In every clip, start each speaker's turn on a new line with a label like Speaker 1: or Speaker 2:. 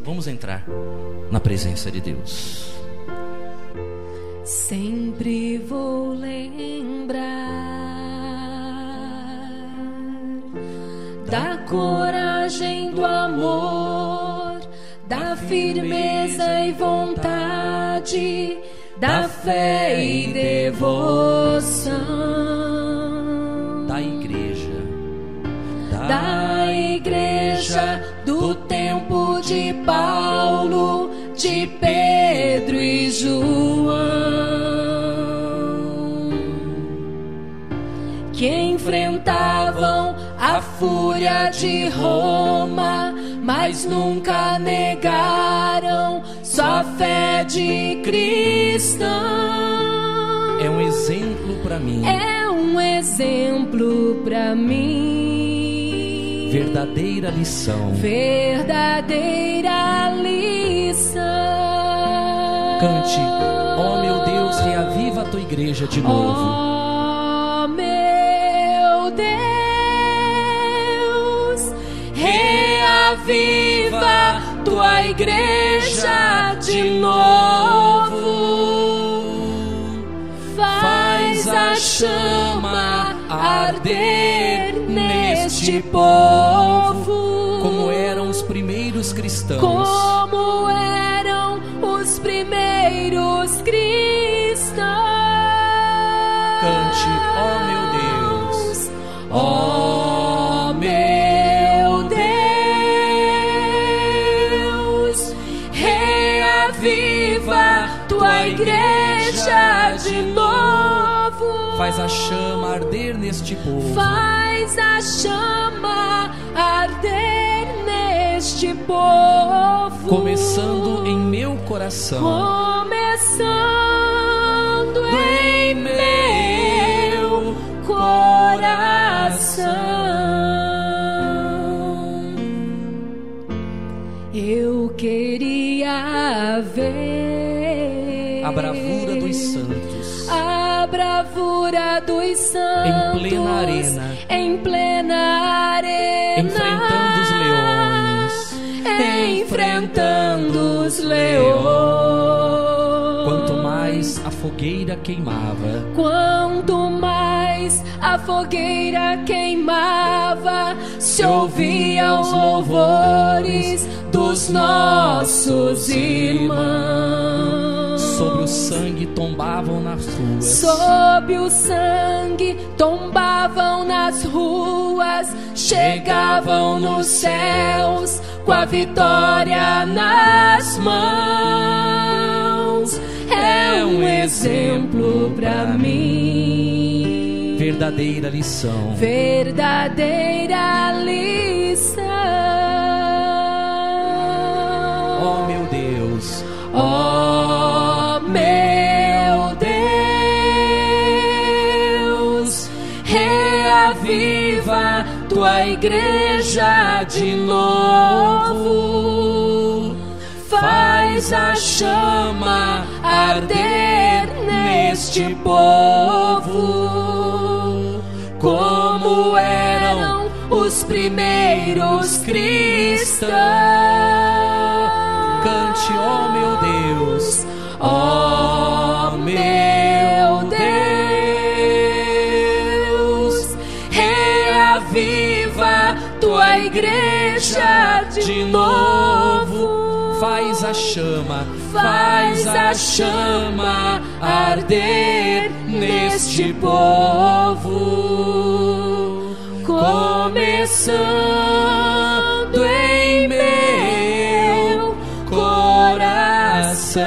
Speaker 1: Vamos entrar na presença de Deus.
Speaker 2: Sempre vou lembrar da coragem, do amor, da firmeza e vontade, da fé e devoção,
Speaker 1: da
Speaker 2: igreja, do tempo de Paulo, de Pedro e João, que enfrentavam a fúria de Roma, mas nunca negaram sua fé de cristão.
Speaker 1: É um exemplo para mim.
Speaker 2: É um exemplo para mim.
Speaker 1: Verdadeira lição.
Speaker 2: Verdadeira lição.
Speaker 1: Cante: ó meu Deus, reaviva a tua igreja de novo.
Speaker 2: Ó meu Deus, reaviva tua igreja de novo. Faz a chama arder neste povo,
Speaker 1: como eram os primeiros cristãos.
Speaker 2: Como eram os primeiros cristãos.
Speaker 1: Cante: ó meu Deus,
Speaker 2: ó meu Deus, reaviva tua igreja de novo.
Speaker 1: Faz a chama arder neste povo.
Speaker 2: Faz a chama arder neste povo.
Speaker 1: Começando em meu coração.
Speaker 2: Começando em meu coração. Eu queria ver
Speaker 1: a bravura dos santos.
Speaker 2: A bravura dos santos.
Speaker 1: Em plena arena.
Speaker 2: Em plena arena.
Speaker 1: Enfrentando os leões.
Speaker 2: Enfrentando os leões.
Speaker 1: Quanto mais a fogueira queimava.
Speaker 2: Quanto mais a fogueira queimava, se ouviam os louvores dos nossos irmãos.
Speaker 1: Sobre o sangue tombavam nas ruas.
Speaker 2: Sob o sangue tombavam nas ruas. Chegavam nos céus com a vitória nas mãos. É um exemplo para mim.
Speaker 1: Verdadeira lição.
Speaker 2: Verdadeira lição.
Speaker 1: Oh meu Deus.
Speaker 2: Oh meu Deus, reaviva tua igreja de novo. Faz a chama arder neste povo, como eram os primeiros cristãos.
Speaker 1: Cante: ó meu Deus,
Speaker 2: ó meu Deus, reaviva tua igreja de novo.
Speaker 1: Faz a chama
Speaker 2: arder neste povo, começando em meu coração.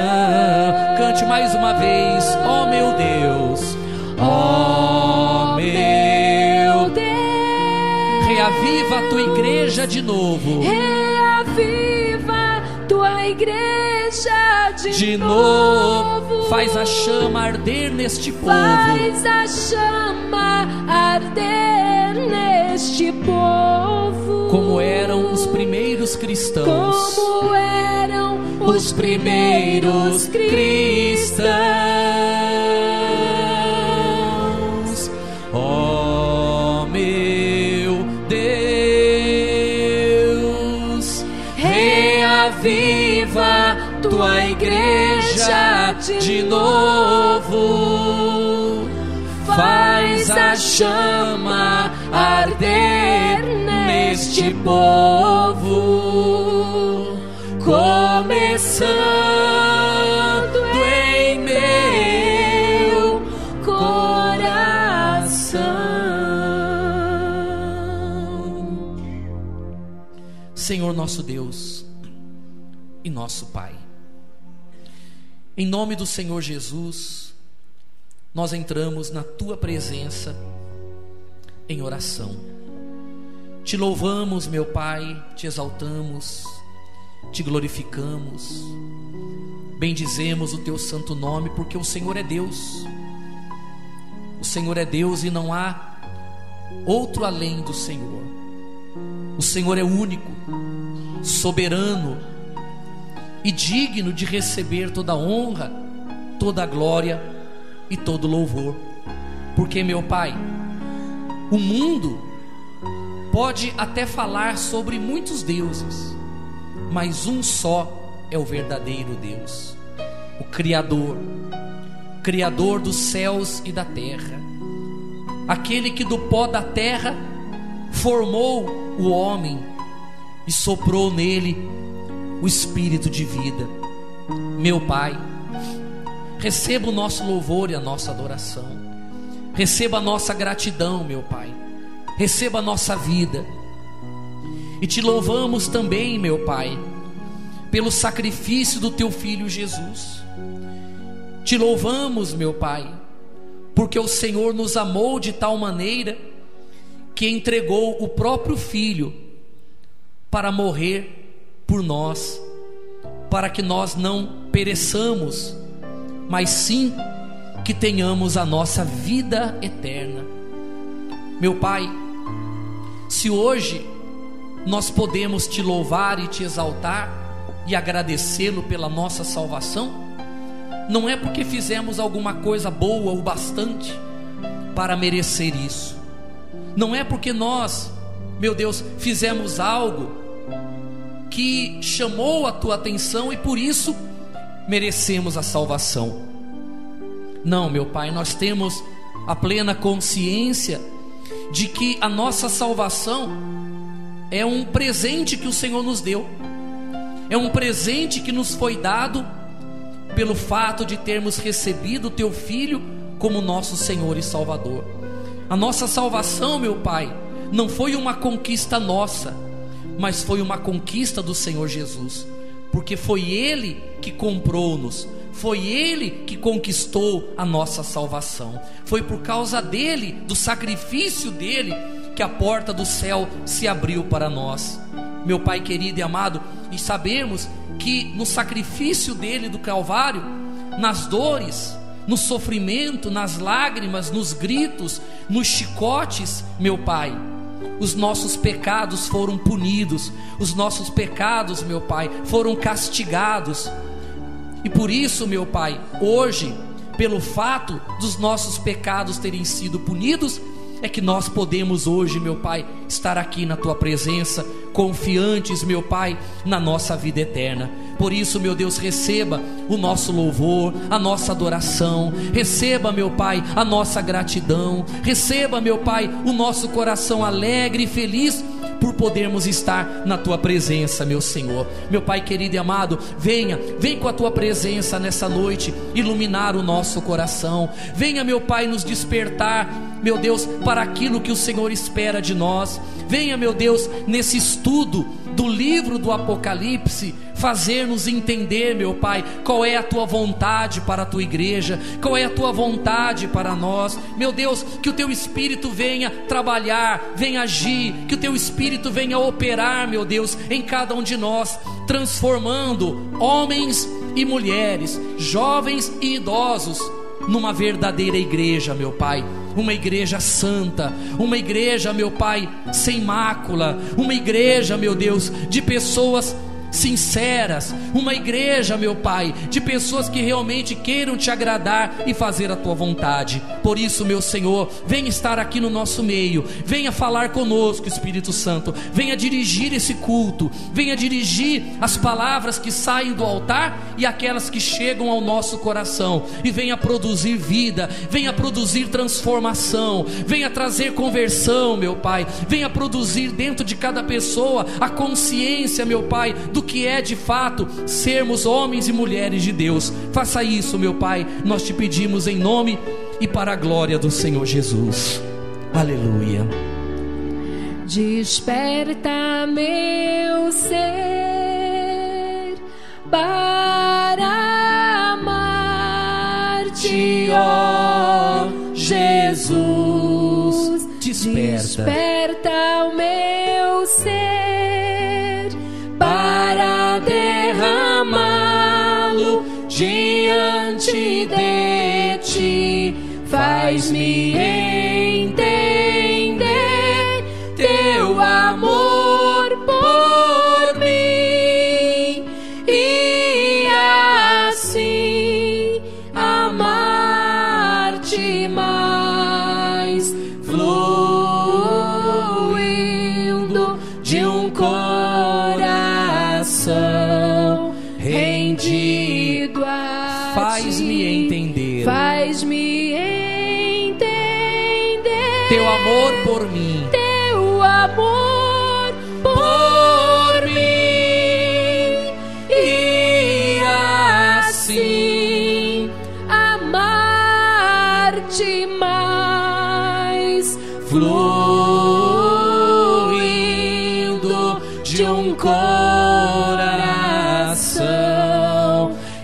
Speaker 1: Cante mais uma vez: ó meu Deus,
Speaker 2: ó meu Deus,
Speaker 1: reaviva a tua igreja de novo.
Speaker 2: Reaviva tua igreja de novo.
Speaker 1: Faz a chama arder neste povo.
Speaker 2: Faz a chama arder neste povo.
Speaker 1: Como eram os primeiros cristãos.
Speaker 2: Como eram os primeiros cristãos.
Speaker 1: Oh meu Deus, reaviva
Speaker 2: reaviva tua igreja de novo. Faz a chama arder neste povo, começando em meu coração.
Speaker 1: Senhor nosso Deus e nosso Pai, em nome do Senhor Jesus, nós entramos na Tua presença em oração. Te louvamos, meu Pai, te exaltamos, te glorificamos, bendizemos o Teu santo nome, porque o Senhor é Deus. O Senhor é Deus e não há outro além do Senhor. O Senhor é único, soberano e digno de receber toda a honra, toda a glória e todo louvor. Porque, meu Pai, o mundo pode até falar sobre muitos deuses, mas um só é o verdadeiro Deus, o Criador dos céus e da terra, aquele que do pó da terra formou o homem e soprou nele o espírito de vida. Meu Pai, receba o nosso louvor e a nossa adoração, receba a nossa gratidão, meu Pai, receba a nossa vida. E te louvamos também, meu Pai, pelo sacrifício do Teu Filho Jesus. Te louvamos, meu Pai, porque o Senhor nos amou de tal maneira que entregou o próprio Filho para morrer por nós, para que nós não pereçamos, mas sim que tenhamos a nossa vida eterna. Meu Pai, se hoje nós podemos Te louvar e Te exaltar e agradecê-lo pela nossa salvação, não é porque fizemos alguma coisa boa o bastante para merecer isso, não é porque nós, meu Deus, fizemos algo que chamou a Tua atenção e por isso merecemos a salvação. Não, meu Pai, nós temos a plena consciência de que a nossa salvação é um presente que o Senhor nos deu, é um presente que nos foi dado pelo fato de termos recebido o Teu Filho como nosso Senhor e Salvador. A nossa salvação, meu Pai, não foi uma conquista nossa, mas foi uma conquista do Senhor Jesus, porque foi Ele que comprou-nos, foi Ele que conquistou a nossa salvação. Foi por causa dEle, do sacrifício dEle, que a porta do céu se abriu para nós. Meu Pai querido e amado, e sabemos que no sacrifício dEle do Calvário, nas dores, no sofrimento, nas lágrimas, nos gritos, nos chicotes, meu Pai, os nossos pecados foram punidos, os nossos pecados, meu Pai, foram castigados. E por isso, meu Pai, hoje, pelo fato dos nossos pecados terem sido punidos, é que nós podemos hoje, meu Pai, estar aqui na Tua presença, confiantes, meu Pai, na nossa vida eterna. Por isso, meu Deus, receba o nosso louvor, a nossa adoração, receba, meu Pai, a nossa gratidão, receba, meu Pai, o nosso coração alegre e feliz por podermos estar na Tua presença, meu Senhor. Meu Pai querido e amado, vem com a Tua presença nessa noite iluminar o nosso coração. Venha, meu Pai, nos despertar, meu Deus, para aquilo que o Senhor espera de nós. Venha, meu Deus, nesse estudo do livro do Apocalipse, fazer-nos entender, meu Pai, qual é a Tua vontade para a Tua igreja, qual é a Tua vontade para nós. Meu Deus, que o Teu Espírito venha trabalhar, venha agir, que o Teu Espírito venha operar, meu Deus, em cada um de nós, transformando homens e mulheres, jovens e idosos, numa verdadeira igreja, meu Pai, uma igreja santa, uma igreja, meu Pai, sem mácula, uma igreja, meu Deus, de pessoas sinceras, uma igreja, meu Pai, de pessoas que realmente queiram te agradar e fazer a tua vontade. Por isso, meu Senhor, venha estar aqui no nosso meio, venha falar conosco, Espírito Santo, venha dirigir esse culto, venha dirigir as palavras que saem do altar e aquelas que chegam ao nosso coração, e venha produzir vida, venha produzir transformação, venha trazer conversão, meu Pai, venha produzir dentro de cada pessoa a consciência, meu Pai, do que é de fato sermos homens e mulheres de Deus. Faça isso, meu Pai, nós te pedimos em nome e para a glória do Senhor Jesus. Aleluia.
Speaker 2: Desperta meu ser para amar-te, ó Jesus. Desperta o meu ser para derramá-lo diante de ti. Faz-me entender teu amor por mim e assim amar-te mais, fluindo de um coração rendido a
Speaker 1: Faz-me
Speaker 2: ti.
Speaker 1: entender
Speaker 2: Faz-me entender
Speaker 1: teu amor por mim,
Speaker 2: teu amor por mim e assim amar-te mais, fluindo de um coração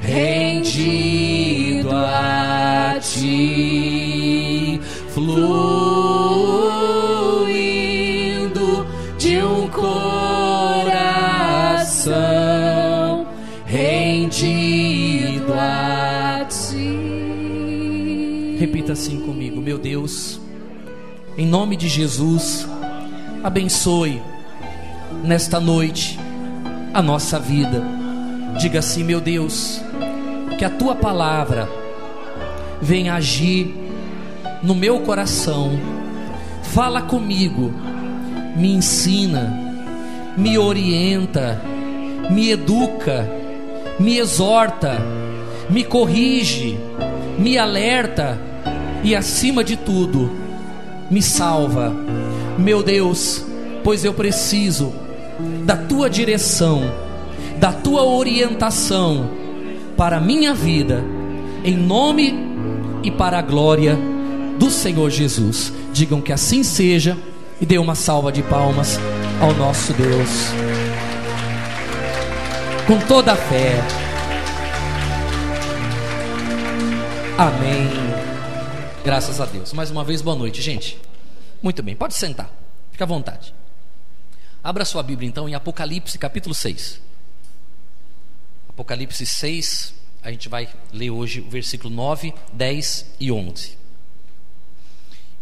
Speaker 2: rendido a ti, fluindo de um coração rendido a ti.
Speaker 1: repita assim comigo: meu Deus, em nome de Jesus, abençoe nesta noite a nossa vida. Diga assim: meu Deus, que a tua palavra venha agir no meu coração. Fala comigo, me ensina, me orienta, me educa, me exorta, me corrige, me alerta e, acima de tudo, me salva. Meu Deus, pois eu preciso da tua direção, da tua orientação para a minha vida, em nome e para a glória do Senhor Jesus. Digam que assim seja e dê uma salva de palmas ao nosso Deus, com toda a fé. Amém. Graças a Deus. Mais uma vez, boa noite, gente. Muito bem, pode sentar, fica à vontade. Abra sua Bíblia então em Apocalipse capítulo 6. Apocalipse 6, a gente vai ler hoje o versículo 9, 10 e 11.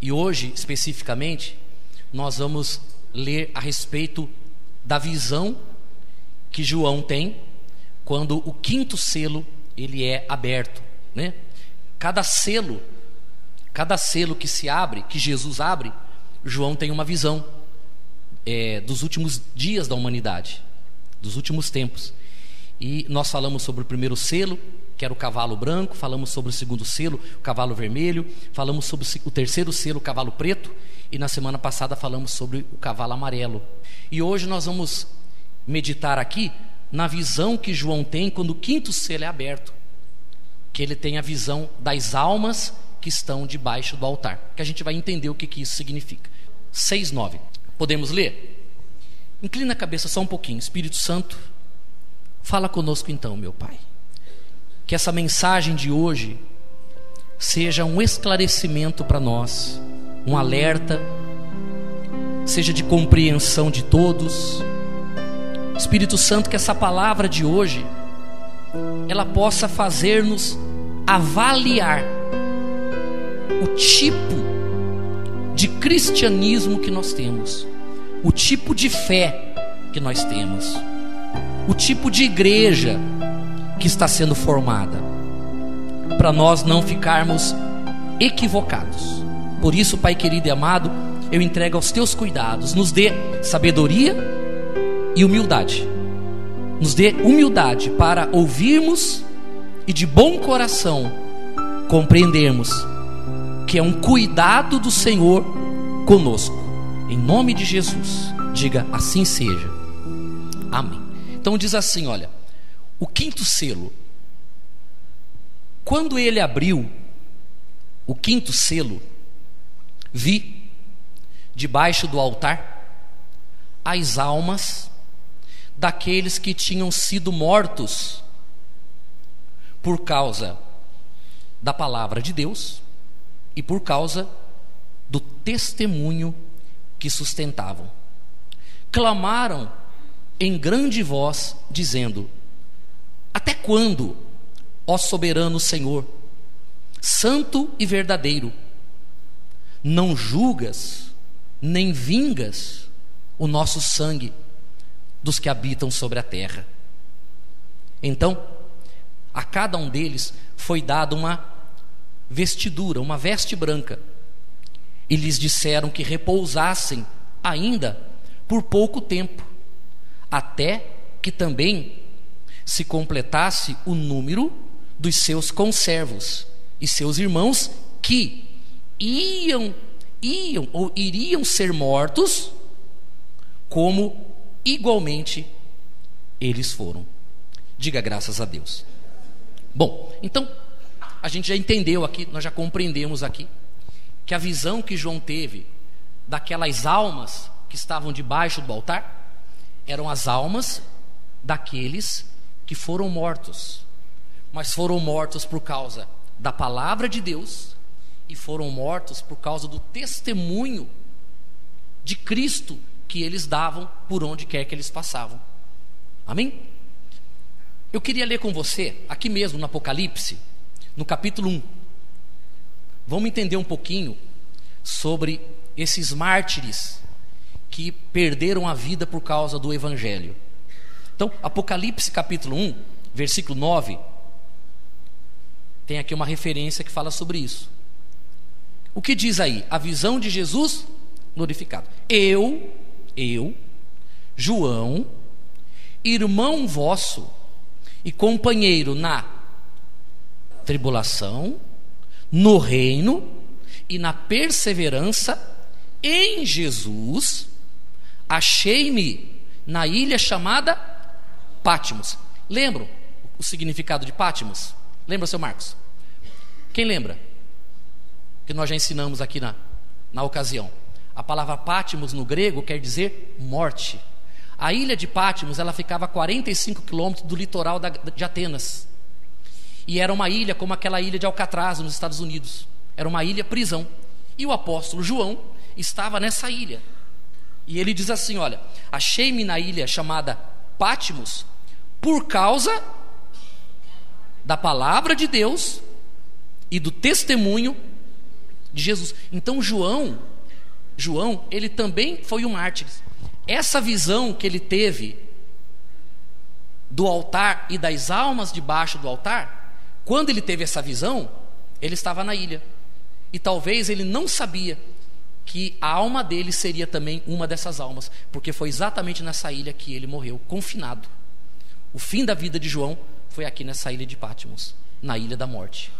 Speaker 1: E hoje, especificamente, nós vamos ler a respeito da visão que João tem quando o quinto selo ele é aberto, né? Cada selo que se abre, que Jesus abre, João tem uma visão dos últimos dias da humanidade, dos últimos tempos. E nós falamos sobre o primeiro selo, que era o cavalo branco, falamos sobre o segundo selo, o cavalo vermelho, falamos sobre o terceiro selo, o cavalo preto, e na semana passada falamos sobre o cavalo amarelo. E hoje nós vamos meditar aqui na visão que João tem quando o quinto selo é aberto, que ele tem a visão das almas que estão debaixo do altar, que a gente vai entender o que isso significa. 6:9. Podemos ler? Inclina a cabeça só um pouquinho. Espírito Santo, fala conosco então, meu Pai. Que essa mensagem de hoje seja um esclarecimento para nós, um alerta, seja de compreensão de todos. Espírito Santo, que essa palavra de hoje ela possa fazer-nos avaliar o tipo de cristianismo que nós temos, o tipo de fé que nós temos. o tipo de igreja que está sendo formada, para nós não ficarmos equivocados. Por isso, Pai querido e amado, eu entrego aos teus cuidados. Nos dê sabedoria e humildade. Nos dê humildade para ouvirmos e de bom coração compreendermos que é um cuidado do Senhor conosco. Em nome de Jesus, diga assim seja. Amém. Então diz assim, olha, o quinto selo. Quando ele abriu o quinto selo, vi debaixo do altar as almas daqueles que tinham sido mortos por causa da palavra de Deus e por causa do testemunho que sustentavam. Clamaram em grande voz, dizendo: até quando, ó soberano Senhor, santo e verdadeiro, não julgas nem vingas o nosso sangue dos que habitam sobre a terra? Então, a cada um deles foi dada uma vestidura, uma veste branca, e lhes disseram que repousassem ainda por pouco tempo, até que também se completasse o número dos seus conservos e seus irmãos que iriam ser mortos, como igualmente eles foram. Diga graças a Deus. Bom, então a gente já entendeu aqui, nós já compreendemos aqui que a visão que João teve daquelas almas que estavam debaixo do altar eram as almas daqueles que foram mortos, mas foram mortos por causa da palavra de Deus e foram mortos por causa do testemunho de Cristo que eles davam por onde quer que eles passavam. Amém? Eu queria ler com você, aqui mesmo no Apocalipse, no capítulo 1. Vamos entender um pouquinho sobre esses mártires que perderam a vida por causa do Evangelho. Então, Apocalipse capítulo 1, versículo 9, tem aqui uma referência que fala sobre isso. O que diz aí? A visão de Jesus glorificado. Eu, João, irmão vosso e companheiro na tribulação, no reino e na perseverança em Jesus, achei-me na ilha chamada Patmos. Lembram o significado de Patmos? Lembra, seu Marcos? Quem lembra? Que nós já ensinamos aqui na ocasião. A palavra Patmos no grego quer dizer morte. A ilha de Patmos, ela ficava a 45 quilômetros do litoral de Atenas. E era uma ilha como aquela ilha de Alcatraz nos Estados Unidos. Era uma ilha prisão. E o apóstolo João estava nessa ilha. E ele diz assim, olha, achei-me na ilha chamada Patmos por causa da palavra de Deus e do testemunho de Jesus. Então João, ele também foi um mártir. Essa visão que ele teve do altar e das almas debaixo do altar, quando ele teve essa visão, ele estava na ilha. E talvez ele não sabia que a alma dele seria também uma dessas almas, porque foi exatamente nessa ilha que ele morreu, confinado. O fim da vida de João foi aqui nessa ilha de Patmos, na ilha da morte,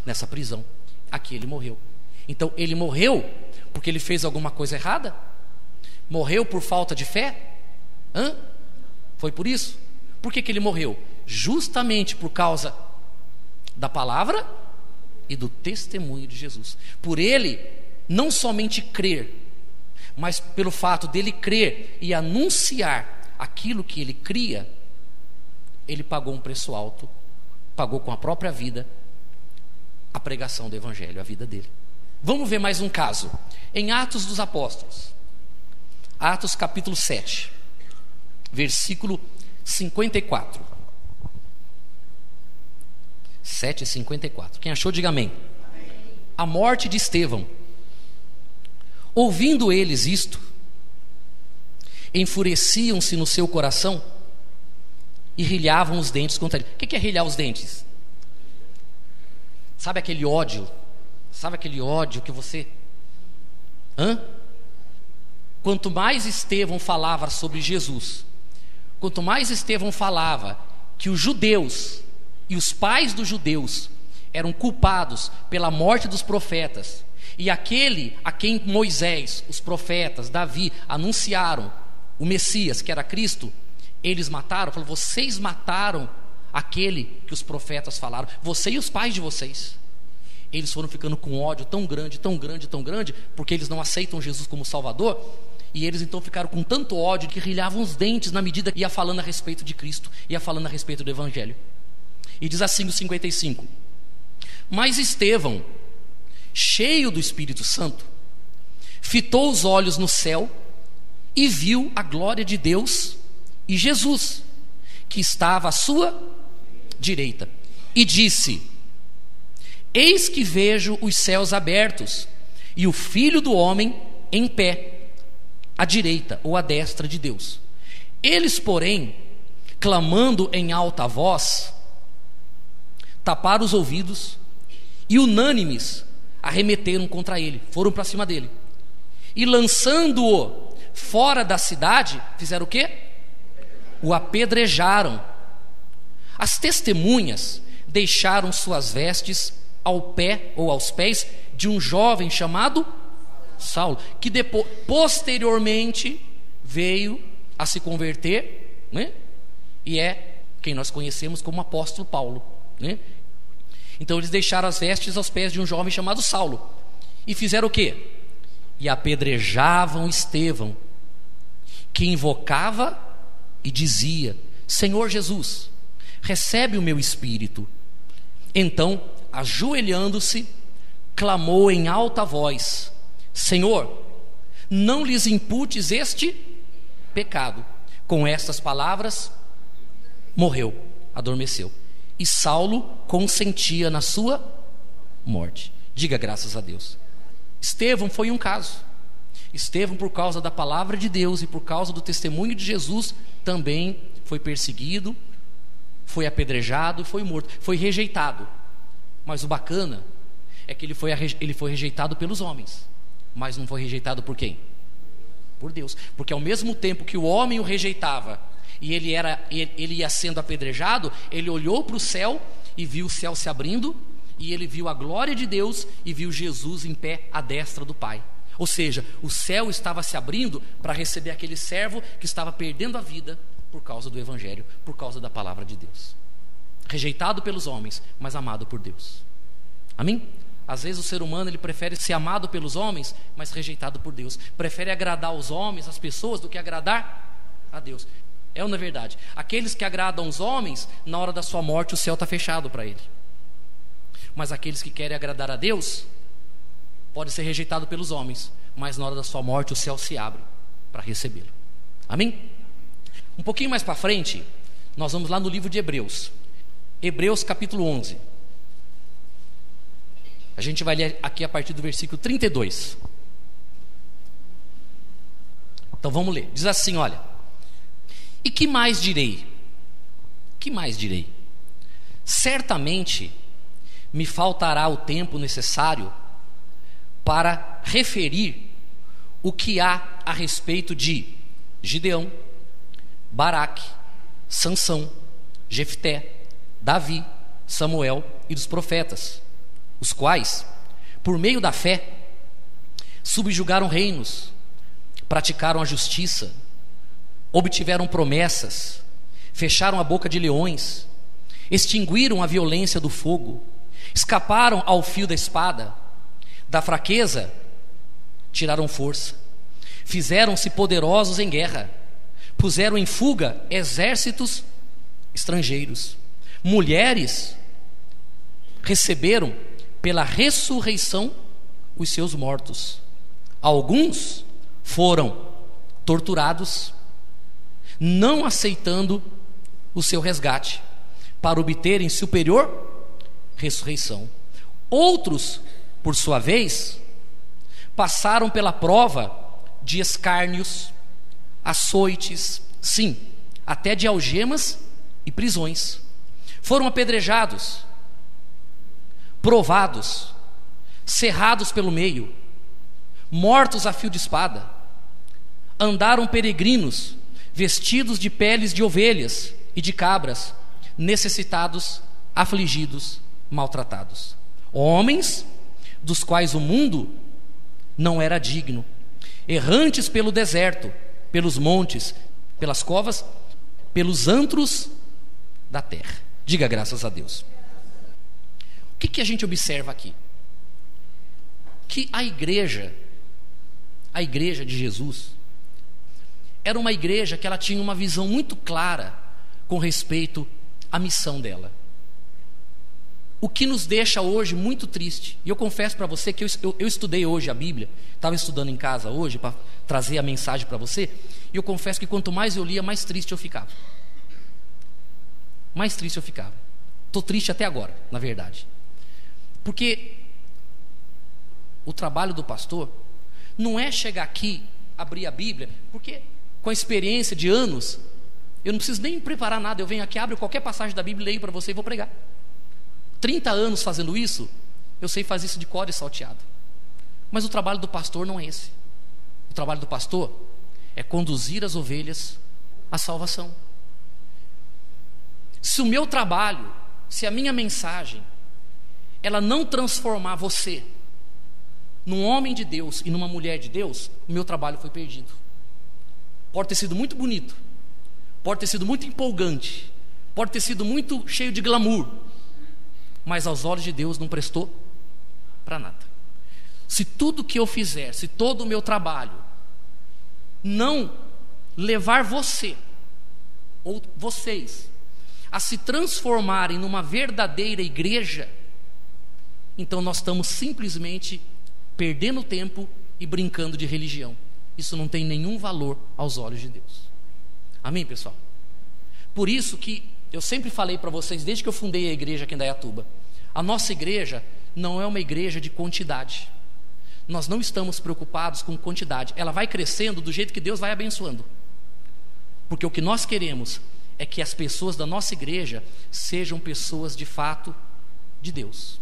Speaker 1: nessa prisão. Aqui ele morreu. Então ele morreu porque ele fez alguma coisa errada? Morreu por falta de fé? Foi por isso? Por que ele morreu? Justamente por causa da palavra e do testemunho de Jesus. Por ele não somente crer, mas pelo fato dele crer e anunciar aquilo que ele cria, ele pagou um preço alto, pagou com a própria vida a pregação do Evangelho, a vida dele. Vamos ver mais um caso em Atos dos Apóstolos, Atos capítulo 7, versículo 54. 7:54. Quem achou, diga amém. Amém. A morte de Estevão. Ouvindo eles isto, enfureciam-se no seu coração e rilhavam os dentes contra ele. O que é rilhar os dentes? Sabe aquele ódio? Sabe aquele ódio que você... Quanto mais Estevão falava sobre Jesus, quanto mais Estevão falava que os judeus e os pais dos judeus eram culpados pela morte dos profetas, e aquele a quem Moisés, os profetas, Davi anunciaram o Messias, que era Cristo, eles mataram. Falou: vocês mataram aquele que os profetas falaram, você e os pais de vocês. Eles foram ficando com ódio tão grande, tão grande, tão grande, porque eles não aceitam Jesus como Salvador, e eles então ficaram com tanto ódio que rilhavam os dentes na medida que ia falando a respeito de Cristo, ia falando a respeito do Evangelho. E diz assim o 55: mas Estevão, cheio do Espírito Santo, fitou os olhos no céu e viu a glória de Deus e Jesus, que estava à sua direita, e disse: eis que vejo os céus abertos e o Filho do Homem em pé, à direita ou à destra de Deus. Eles, porém, clamando em alta voz, taparam os ouvidos e unânimes arremeteram contra ele, foram para cima dele, e lançando-o fora da cidade, fizeram o quê? O apedrejaram. As testemunhas deixaram suas vestes ao pé ou aos pés de um jovem chamado Saulo, que depois, posteriormente veio a se converter, né? E é quem nós conhecemos como apóstolo Paulo, né? Então eles deixaram as vestes aos pés de um jovem chamado Saulo e fizeram o quê? E apedrejavam Estevão, que invocava e dizia: Senhor Jesus, recebe o meu espírito. Então, ajoelhando-se, clamou em alta voz: Senhor, não lhes imputes este pecado. Com estas palavras, morreu, adormeceu. E Saulo consentia na sua morte. Diga graças a Deus. Estevão foi um caso. Estevão, por causa da palavra de Deus e por causa do testemunho de Jesus, também foi perseguido, foi apedrejado, foi morto, foi rejeitado. Mas o bacana é que ele foi rejeitado pelos homens, mas não foi rejeitado por quem? Por Deus. Porque ao mesmo tempo que o homem o rejeitava e ele ia sendo apedrejado, ele olhou para o céu e viu o céu se abrindo, e ele viu a glória de Deus e viu Jesus em pé à destra do Pai. Ou seja, o céu estava se abrindo para receber aquele servo que estava perdendo a vida por causa do Evangelho, por causa da palavra de Deus. Rejeitado pelos homens, mas amado por Deus. Amém? Às vezes o ser humano, ele prefere ser amado pelos homens, mas rejeitado por Deus. Prefere agradar os homens, as pessoas, do que agradar a Deus. É ou não é verdade? Aqueles que agradam os homens, na hora da sua morte o céu está fechado para ele. Mas aqueles que querem agradar a Deus, pode ser rejeitado pelos homens, mas na hora da sua morte o céu se abre para recebê-lo. Amém? Um pouquinho mais para frente, nós vamos lá no livro de Hebreus. Hebreus capítulo 11. A gente vai ler aqui a partir do versículo 32. Então vamos ler. Diz assim, olha: e que mais direi? Que mais direi? Certamente me faltará o tempo necessário para referir o que há a respeito de Gideão, Baraque, Sansão, Jefté, Davi, Samuel e dos profetas, os quais, por meio da fé, subjugaram reinos, praticaram a justiça, obtiveram promessas, fecharam a boca de leões, extinguiram a violência do fogo, escaparam ao fio da espada, da fraqueza tiraram força, fizeram-se poderosos em guerra, puseram em fuga exércitos estrangeiros. Mulheres receberam pela ressurreição os seus mortos. Alguns foram torturados, não aceitando o seu resgate, para obterem superior ressurreição. Outros, por sua vez, passaram pela prova de escárnios, açoites, sim, até de algemas e prisões. Foram apedrejados, provados, cerrados pelo meio, mortos a fio de espada. Andaram peregrinos, vestidos de peles de ovelhas e de cabras, necessitados, afligidos, maltratados. Homens dos quais o mundo não era digno, errantes pelo deserto, pelos montes, pelas covas, pelos antros da terra. Diga graças a Deus. O que a gente observa aqui? Que a igreja de Jesus, era uma igreja que ela tinha uma visão muito clara com respeito à missão dela. O que nos deixa hoje muito triste. E eu confesso para você que eu estudei hoje a Bíblia, estava estudando em casa hoje para trazer a mensagem para você, e eu confesso que quanto mais eu lia, mais triste eu ficava. Mais triste eu ficava. Estou triste até agora, na verdade. Porque o trabalho do pastor não é chegar aqui, abrir a Bíblia, porque com a experiência de anos, eu não preciso nem preparar nada, eu venho aqui, abro qualquer passagem da Bíblia, leio para você e vou pregar. 30 anos fazendo isso, eu sei fazer isso de cor e salteado. Mas o trabalho do pastor não é esse. O trabalho do pastor é conduzir as ovelhas à salvação. Se o meu trabalho, se a minha mensagem, ela não transformar você num homem de Deus e numa mulher de Deus, o meu trabalho foi perdido. Pode ter sido muito bonito, pode ter sido muito empolgante, pode ter sido muito cheio de glamour, mas aos olhos de Deus não prestou para nada. Se tudo que eu fizer, se todo o meu trabalho não levar você ou vocês a se transformarem numa verdadeira igreja, então nós estamos simplesmente perdendo tempo e brincando de religião. Isso não tem nenhum valor aos olhos de Deus. Amém, pessoal? Por isso que eu sempre falei para vocês, desde que eu fundei a igreja aqui em Indaiatuba, a nossa igreja não é uma igreja de quantidade. Nós não estamos preocupados com quantidade. Ela vai crescendo do jeito que Deus vai abençoando. Porque o que nós queremos é que as pessoas da nossa igreja sejam pessoas de fato de Deus.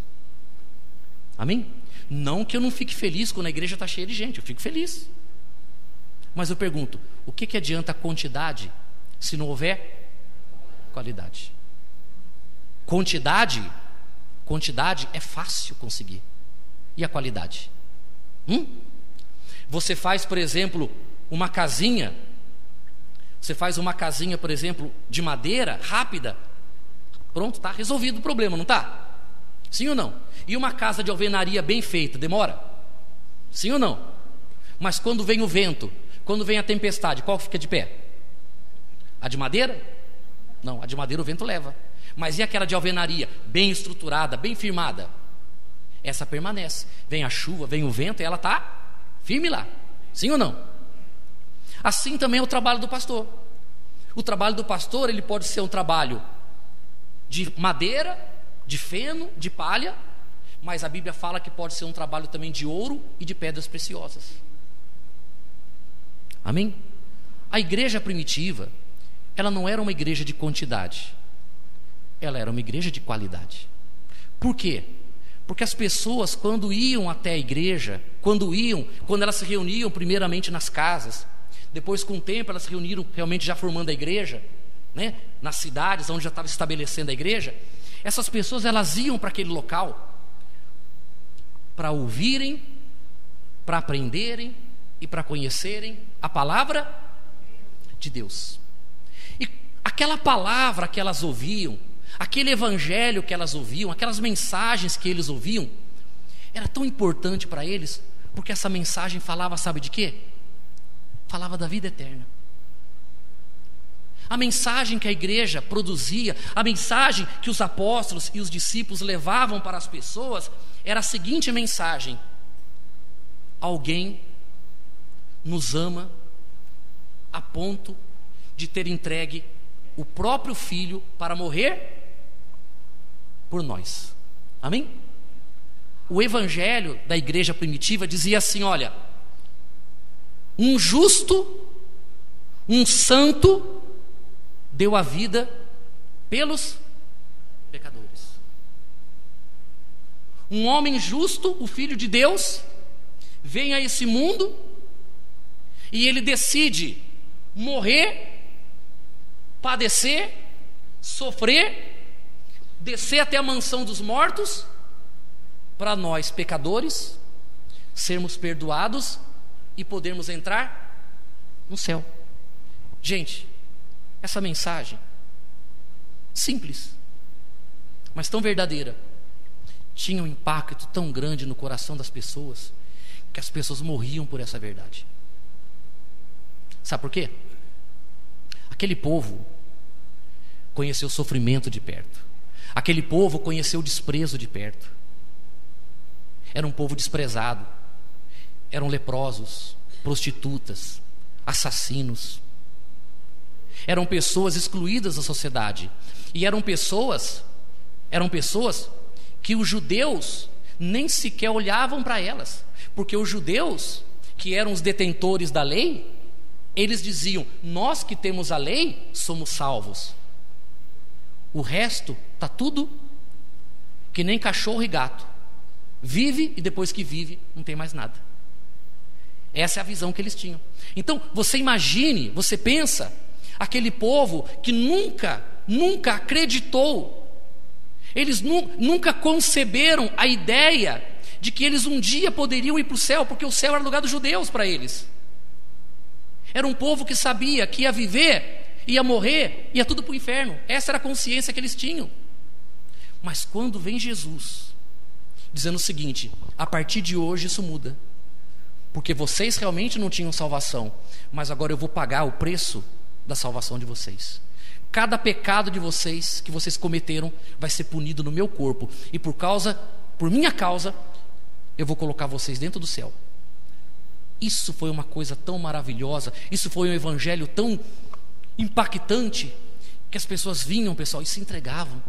Speaker 1: Amém? Não que eu não fique feliz quando a igreja está cheia de gente, eu fico feliz. Mas eu pergunto, o que adianta a quantidade se não houver qualidade? Quantidade é fácil conseguir. E a qualidade? Você faz, por exemplo, uma casinha. Você faz uma casinha, por exemplo, de madeira, rápida. Pronto, está resolvido o problema, não está? Sim ou não? E uma casa de alvenaria bem feita, demora? Sim ou não? Mas quando vem o vento, quando vem a tempestade, qual fica de pé? A de madeira? Não, a de madeira o vento leva. Mas e aquela de alvenaria, bem estruturada, bem firmada? Essa permanece. Vem a chuva, vem o vento e ela está firme lá. Sim ou não? Assim também é o trabalho do pastor. O trabalho do pastor, ele pode ser um trabalho de madeira, de feno, de palha, mas a Bíblia fala que pode ser um trabalho também de ouro e de pedras preciosas. Amém? A igreja primitiva, ela não era uma igreja de quantidade, ela era uma igreja de qualidade. Por quê? Porque as pessoas, quando iam até a igreja, quando elas se reuniam primeiramente nas casas, depois com o tempo elas se reuniram realmente já formando a igreja, né? Nas cidades onde já estava estabelecendo a igreja, essas pessoas elas iam para aquele local para ouvirem, para aprenderem e para conhecerem a palavra de Deus. E aquela palavra que elas ouviam, aquele evangelho que elas ouviam, aquelas mensagens que eles ouviam, era tão importante para eles, porque essa mensagem falava, sabe de quê? Falava da vida eterna. A mensagem que a igreja produzia, a mensagem que os apóstolos e os discípulos levavam para as pessoas, era a seguinte mensagem: alguém nos ama a ponto de ter entregue o próprio filho para morrer por nós. Amém? O evangelho da igreja primitiva dizia assim: olha, um justo, um santo deu a vida pelos pecadores. Um homem justo, o Filho de Deus, vem a esse mundo e ele decide morrer, padecer, sofrer, descer até a mansão dos mortos, para nós pecadores sermos perdoados e podermos entrar no céu. Gente, essa mensagem simples, mas tão verdadeira, tinha um impacto tão grande no coração das pessoas, que as pessoas morriam por essa verdade. Sabe por quê? Aquele povo conheceu o sofrimento de perto. Aquele povo conheceu o desprezo de perto. Era um povo desprezado. Eram leprosos, prostitutas, assassinos. Eram pessoas excluídas da sociedade. E eram pessoas que os judeus nem sequer olhavam para elas. Porque os judeus, que eram os detentores da lei, eles diziam: nós que temos a lei somos salvos. O resto está tudo que nem cachorro e gato. Vive e depois que vive não tem mais nada. Essa é a visão que eles tinham. Então você imagine, você pensa, aquele povo que nunca acreditou, eles nunca conceberam a ideia de que eles um dia poderiam ir para o céu, porque o céu era lugar dos judeus para eles. Era um povo que sabia que ia viver, ia morrer, ia tudo para o inferno. Essa era a consciência que eles tinham. Mas quando vem Jesus dizendo o seguinte: a partir de hoje isso muda, porque vocês realmente não tinham salvação, mas agora eu vou pagar o preço da salvação de vocês. Cada pecado de vocês que vocês cometeram vai ser punido no meu corpo, e por minha causa, eu vou colocar vocês dentro do céu. Isso foi uma coisa tão maravilhosa, isso foi um evangelho tão impactante, que as pessoas vinham, pessoal, e se entregavam,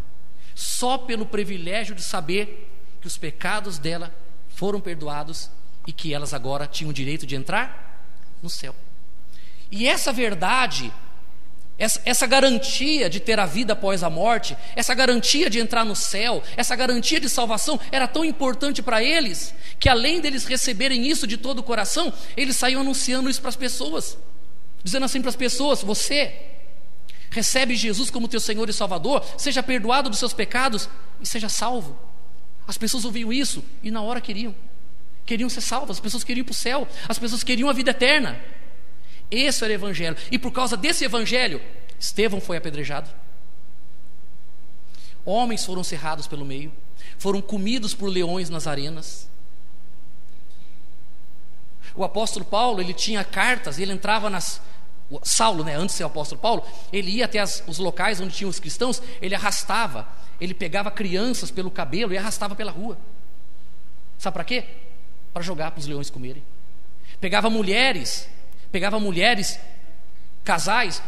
Speaker 1: só pelo privilégio de saber que os pecados dela foram perdoados e que elas agora tinham o direito de entrar no céu. E essa verdade, essa garantia de ter a vida após a morte, essa garantia de entrar no céu, essa garantia de salvação era tão importante para eles, que além deles receberem isso de todo o coração, eles saíam anunciando isso para as pessoas, dizendo assim para as pessoas: você recebe Jesus como teu Senhor e Salvador, seja perdoado dos seus pecados e seja salvo. As pessoas ouviam isso e na hora queriam ser salvas, as pessoas queriam ir para o céu, as pessoas queriam a vida eterna. Esse era o evangelho, e por causa desse evangelho, Estevão foi apedrejado, homens foram cerrados pelo meio, foram comidos por leões nas arenas. O apóstolo Paulo, ele tinha cartas, ele entrava Saulo, antes de ser o apóstolo Paulo, ele ia até os locais onde tinham os cristãos, ele arrastava, ele pegava crianças pelo cabelo e arrastava pela rua. Sabe para quê? Para jogar para os leões comerem. Pegava mulheres, casais,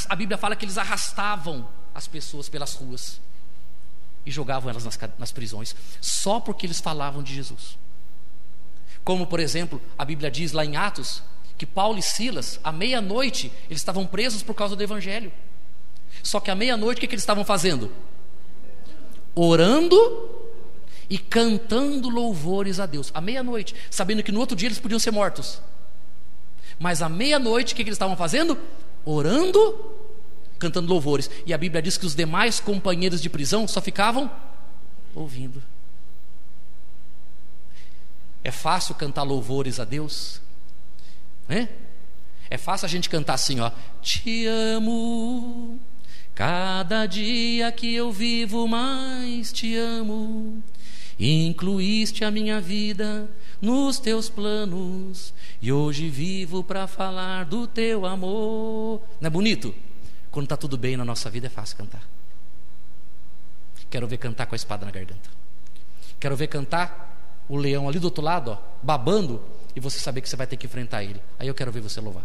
Speaker 1: a Bíblia fala que eles arrastavam as pessoas pelas ruas e jogavam elas nas prisões, só porque eles falavam de Jesus. Como, por exemplo, a Bíblia diz lá em Atos, que Paulo e Silas, à meia-noite, eles estavam presos por causa do evangelho. Só que à meia-noite, o que eles estavam fazendo? Orando e cantando louvores a Deus. À meia-noite, sabendo que no outro dia eles podiam ser mortos. Mas à meia-noite, o que eles estavam fazendo? Orando, cantando louvores. E a Bíblia diz que os demais companheiros de prisão só ficavam ouvindo. É fácil cantar louvores a Deus? É fácil a gente cantar assim, ó: te amo, cada dia que eu vivo mais te amo, incluíste a minha vida nos teus planos, e hoje vivo para falar do teu amor. Não é bonito? Quando está tudo bem na nossa vida é fácil cantar. Quero ver cantar com a espada na garganta. Quero ver cantar o leão ali do outro lado, ó, babando, e você saber que você vai ter que enfrentar ele. Aí eu quero ver você louvar.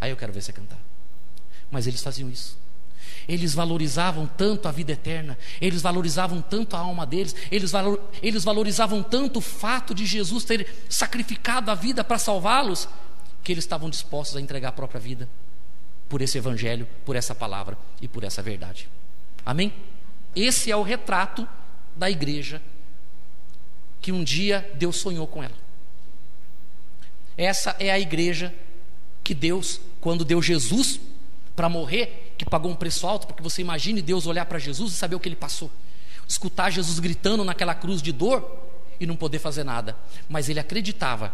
Speaker 1: Aí eu quero ver você cantar. Mas eles faziam isso. Eles valorizavam tanto a vida eterna, eles valorizavam tanto a alma deles, eles valorizavam tanto o fato de Jesus ter sacrificado a vida para salvá-los, que eles estavam dispostos a entregar a própria vida por esse evangelho, por essa palavra e por essa verdade. Amém? Esse é o retrato da igreja que um dia Deus sonhou com ela. Essa é a igreja que Deus, quando deu Jesus para morrer, que pagou um preço alto, porque você imagine Deus olhar para Jesus e saber o que ele passou, escutar Jesus gritando naquela cruz de dor e não poder fazer nada, mas ele acreditava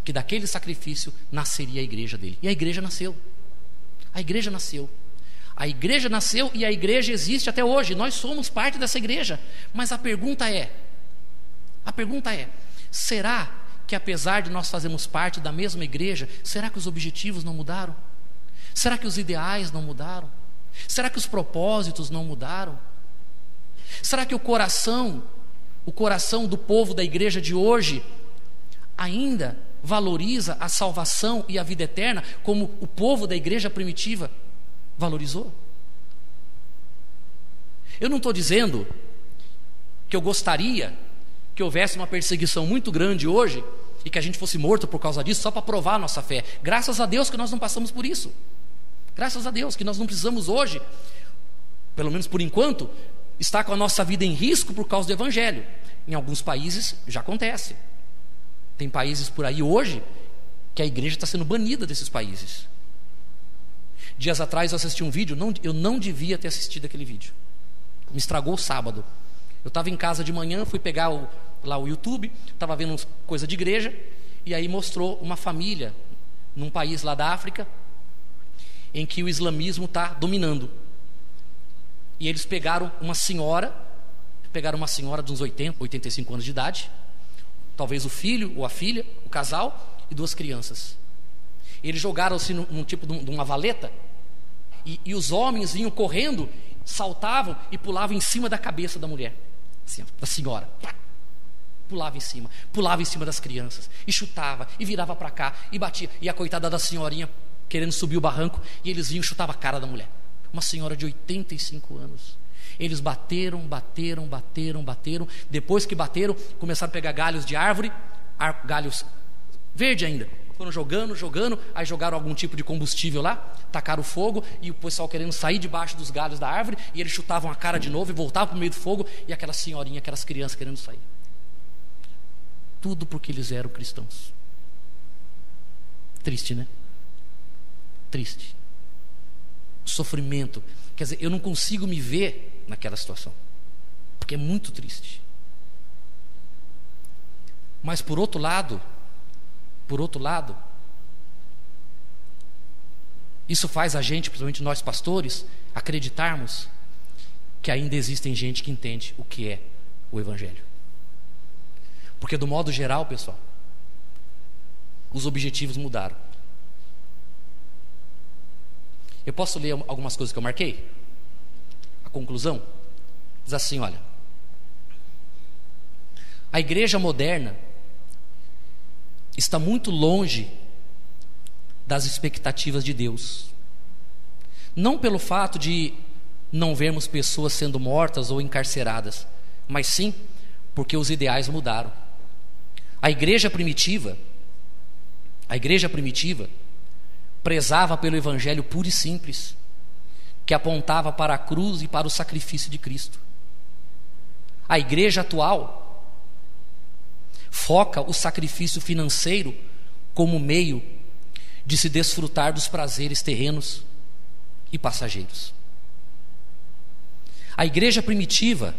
Speaker 1: que daquele sacrifício nasceria a igreja dele, e a igreja nasceu. A igreja nasceu. A igreja nasceu e a igreja existe até hoje. Nós somos parte dessa igreja. Mas a pergunta é, será que apesar de nós fazermos parte da mesma igreja, será que os objetivos não mudaram? Será que os ideais não mudaram? Será que os propósitos não mudaram? Será que o coração do povo da igreja de hoje ainda valoriza a salvação e a vida eterna como o povo da igreja primitiva valorizou? Eu não estou dizendo que eu gostaria que houvesse uma perseguição muito grande hoje e que a gente fosse morto por causa disso, só para provar a nossa fé. Graças a Deus que nós não passamos por isso. Graças a Deus que nós não precisamos hoje, pelo menos por enquanto, estar com a nossa vida em risco por causa do evangelho. Em alguns países já acontece. Tem países por aí hoje que a igreja está sendo banida desses países. Dias atrás eu assisti um vídeo, eu não devia ter assistido aquele vídeo. Me estragou o sábado. Eu estava em casa de manhã, fui pegar lá o YouTube, estava vendo coisa de igreja, e aí mostrou uma família num país lá da África, em que o islamismo está dominando. E eles pegaram uma senhora de uns 80, 85 anos de idade, talvez o filho ou a filha, o casal, e 2 crianças. Eles jogaram-se num tipo de uma valeta, e os homens vinham correndo, saltavam e pulavam em cima da cabeça da mulher, assim, da senhora. Pulava em cima das crianças, e chutava, e virava para cá, e batia, e a coitada da senhorinha querendo subir o barranco, e eles vinham e chutavam a cara da mulher. Uma senhora de 85 anos. Eles bateram. Depois que bateram, começaram a pegar galhos de árvore, galhos verde ainda. Foram jogando, aí jogaram algum tipo de combustível lá, tacaram fogo, e o pessoal querendo sair debaixo dos galhos da árvore, e eles chutavam a cara de novo e voltavam para o meio do fogo, e aquela senhorinha, aquelas crianças querendo sair. Tudo porque eles eram cristãos. Triste, né? Triste. Sofrimento. Quer dizer, eu não consigo me ver naquela situação, porque é muito triste. Mas por outro lado, isso faz a gente, principalmente nós pastores, acreditarmos que ainda existem gente que entende o que é o evangelho. Porque do modo geral, pessoal, os objetivos mudaram. Eu posso ler algumas coisas que eu marquei? A conclusão diz assim, olha: a igreja moderna está muito longe das expectativas de Deus. Não pelo fato de não vermos pessoas sendo mortas ou encarceradas, mas sim porque os ideais mudaram. A igreja primitiva prezava pelo evangelho puro e simples, que apontava para a cruz e para o sacrifício de Cristo. A igreja atual foca o sacrifício financeiro como meio de se desfrutar dos prazeres terrenos e passageiros. A igreja primitiva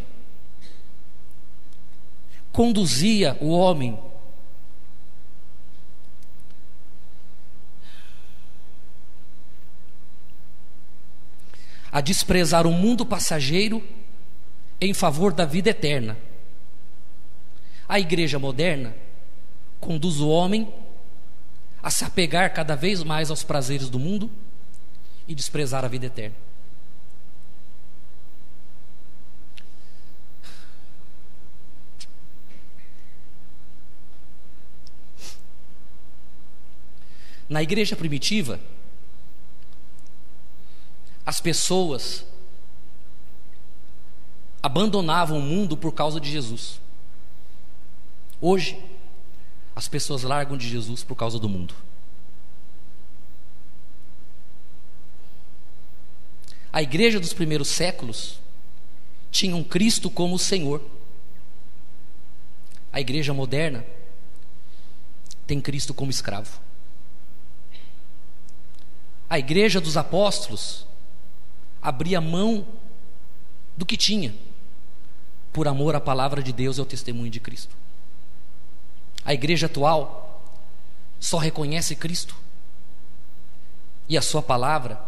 Speaker 1: conduzia o homem a desprezar o mundo passageiro em favor da vida eterna. A igreja moderna conduz o homem a se apegar cada vez mais aos prazeres do mundo e desprezar a vida eterna. Na igreja primitiva, as pessoas abandonavam o mundo por causa de Jesus. Hoje, as pessoas largam de Jesus por causa do mundo. A igreja dos primeiros séculos tinham Cristo como Senhor. A igreja moderna tem Cristo como escravo. A igreja dos apóstolos abria mão do que tinha, por amor à palavra de Deus e ao testemunho de Cristo. A igreja atual só reconhece Cristo e a sua palavra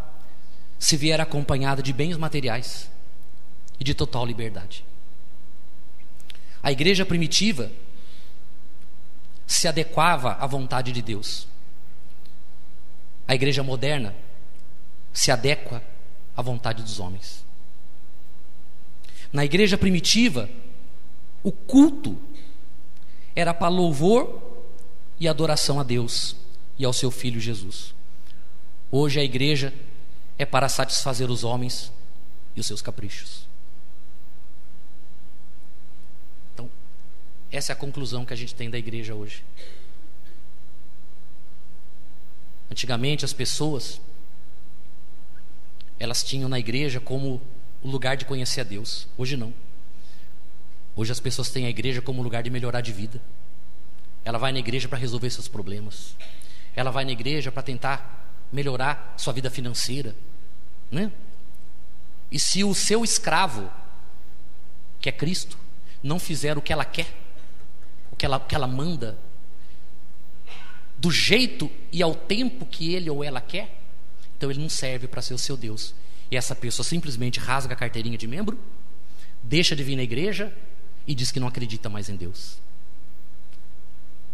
Speaker 1: se vier acompanhada de bens materiais e de total liberdade. A igreja primitiva se adequava à vontade de Deus. A igreja moderna se adequa à vontade dos homens. Na igreja primitiva, o culto era para louvor e adoração a Deus e ao seu Filho Jesus. Hoje a igreja é para satisfazer os homens e os seus caprichos. Então, essa é a conclusão que a gente tem da igreja hoje. Antigamente as pessoas, elas tinham na igreja como o lugar de conhecer a Deus. Hoje não. Hoje as pessoas têm a igreja como lugar de melhorar de vida. Ela vai na igreja para resolver seus problemas. Ela vai na igreja para tentar melhorar sua vida financeira, né? E se o seu escravo, que é Cristo, não fizer o que ela quer, o que ela manda, do jeito e ao tempo que ele ou ela quer, então ele não serve para ser o seu Deus. E essa pessoa simplesmente rasga a carteirinha de membro, deixa de vir na igreja e diz que não acredita mais em Deus,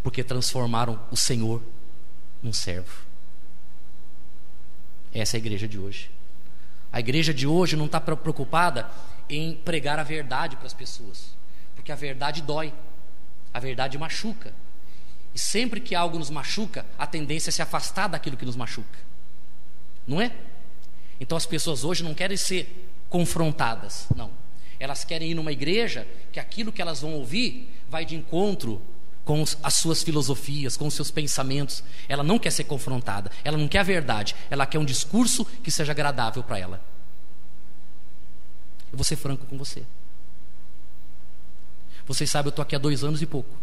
Speaker 1: porque transformaram o Senhor num servo. Essa é a igreja de hoje. A igreja de hoje não está preocupada em pregar a verdade para as pessoas, porque a verdade dói, a verdade machuca, e sempre que algo nos machuca, a tendência é se afastar daquilo que nos machuca, não é? Então as pessoas hoje não querem ser confrontadas, não. Elas querem ir numa igreja que aquilo que elas vão ouvir vai de encontro com as suas filosofias, com os seus pensamentos. Ela não quer ser confrontada, ela não quer a verdade, ela quer um discurso que seja agradável para ela. Eu vou ser franco com você. Vocês sabem, eu estou aqui há 2 anos e pouco.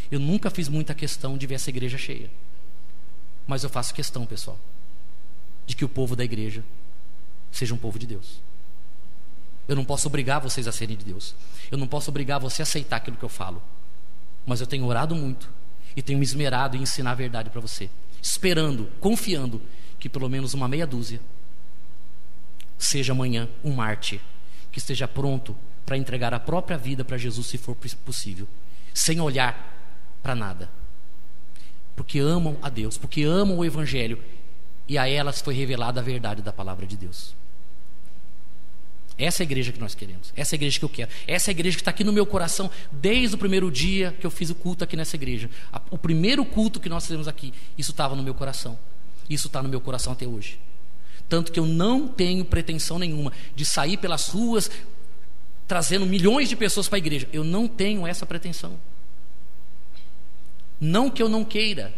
Speaker 1: Eu nunca fiz muita questão de ver essa igreja cheia, mas eu faço questão, pessoal, de que o povo da igreja seja um povo de Deus. Eu não posso obrigar vocês a serem de Deus, eu não posso obrigar você a aceitar aquilo que eu falo, mas eu tenho orado muito e tenho me esmerado em ensinar a verdade para você, esperando, confiando que pelo menos uma meia dúzia seja amanhã um mártir que esteja pronto para entregar a própria vida para Jesus, se for possível, sem olhar para nada, porque amam a Deus, porque amam o Evangelho, e a elas foi revelada a verdade da palavra de Deus. Essa é a igreja que nós queremos, essa é a igreja que eu quero, essa é a igreja que está aqui no meu coração desde o primeiro dia que eu fiz o culto aqui nessa igreja. O primeiro culto que nós fizemos aqui, isso estava no meu coração, isso está no meu coração até hoje. Tanto que eu não tenho pretensão nenhuma de sair pelas ruas trazendo milhões de pessoas para a igreja. Eu não tenho essa pretensão. Não que eu não queira,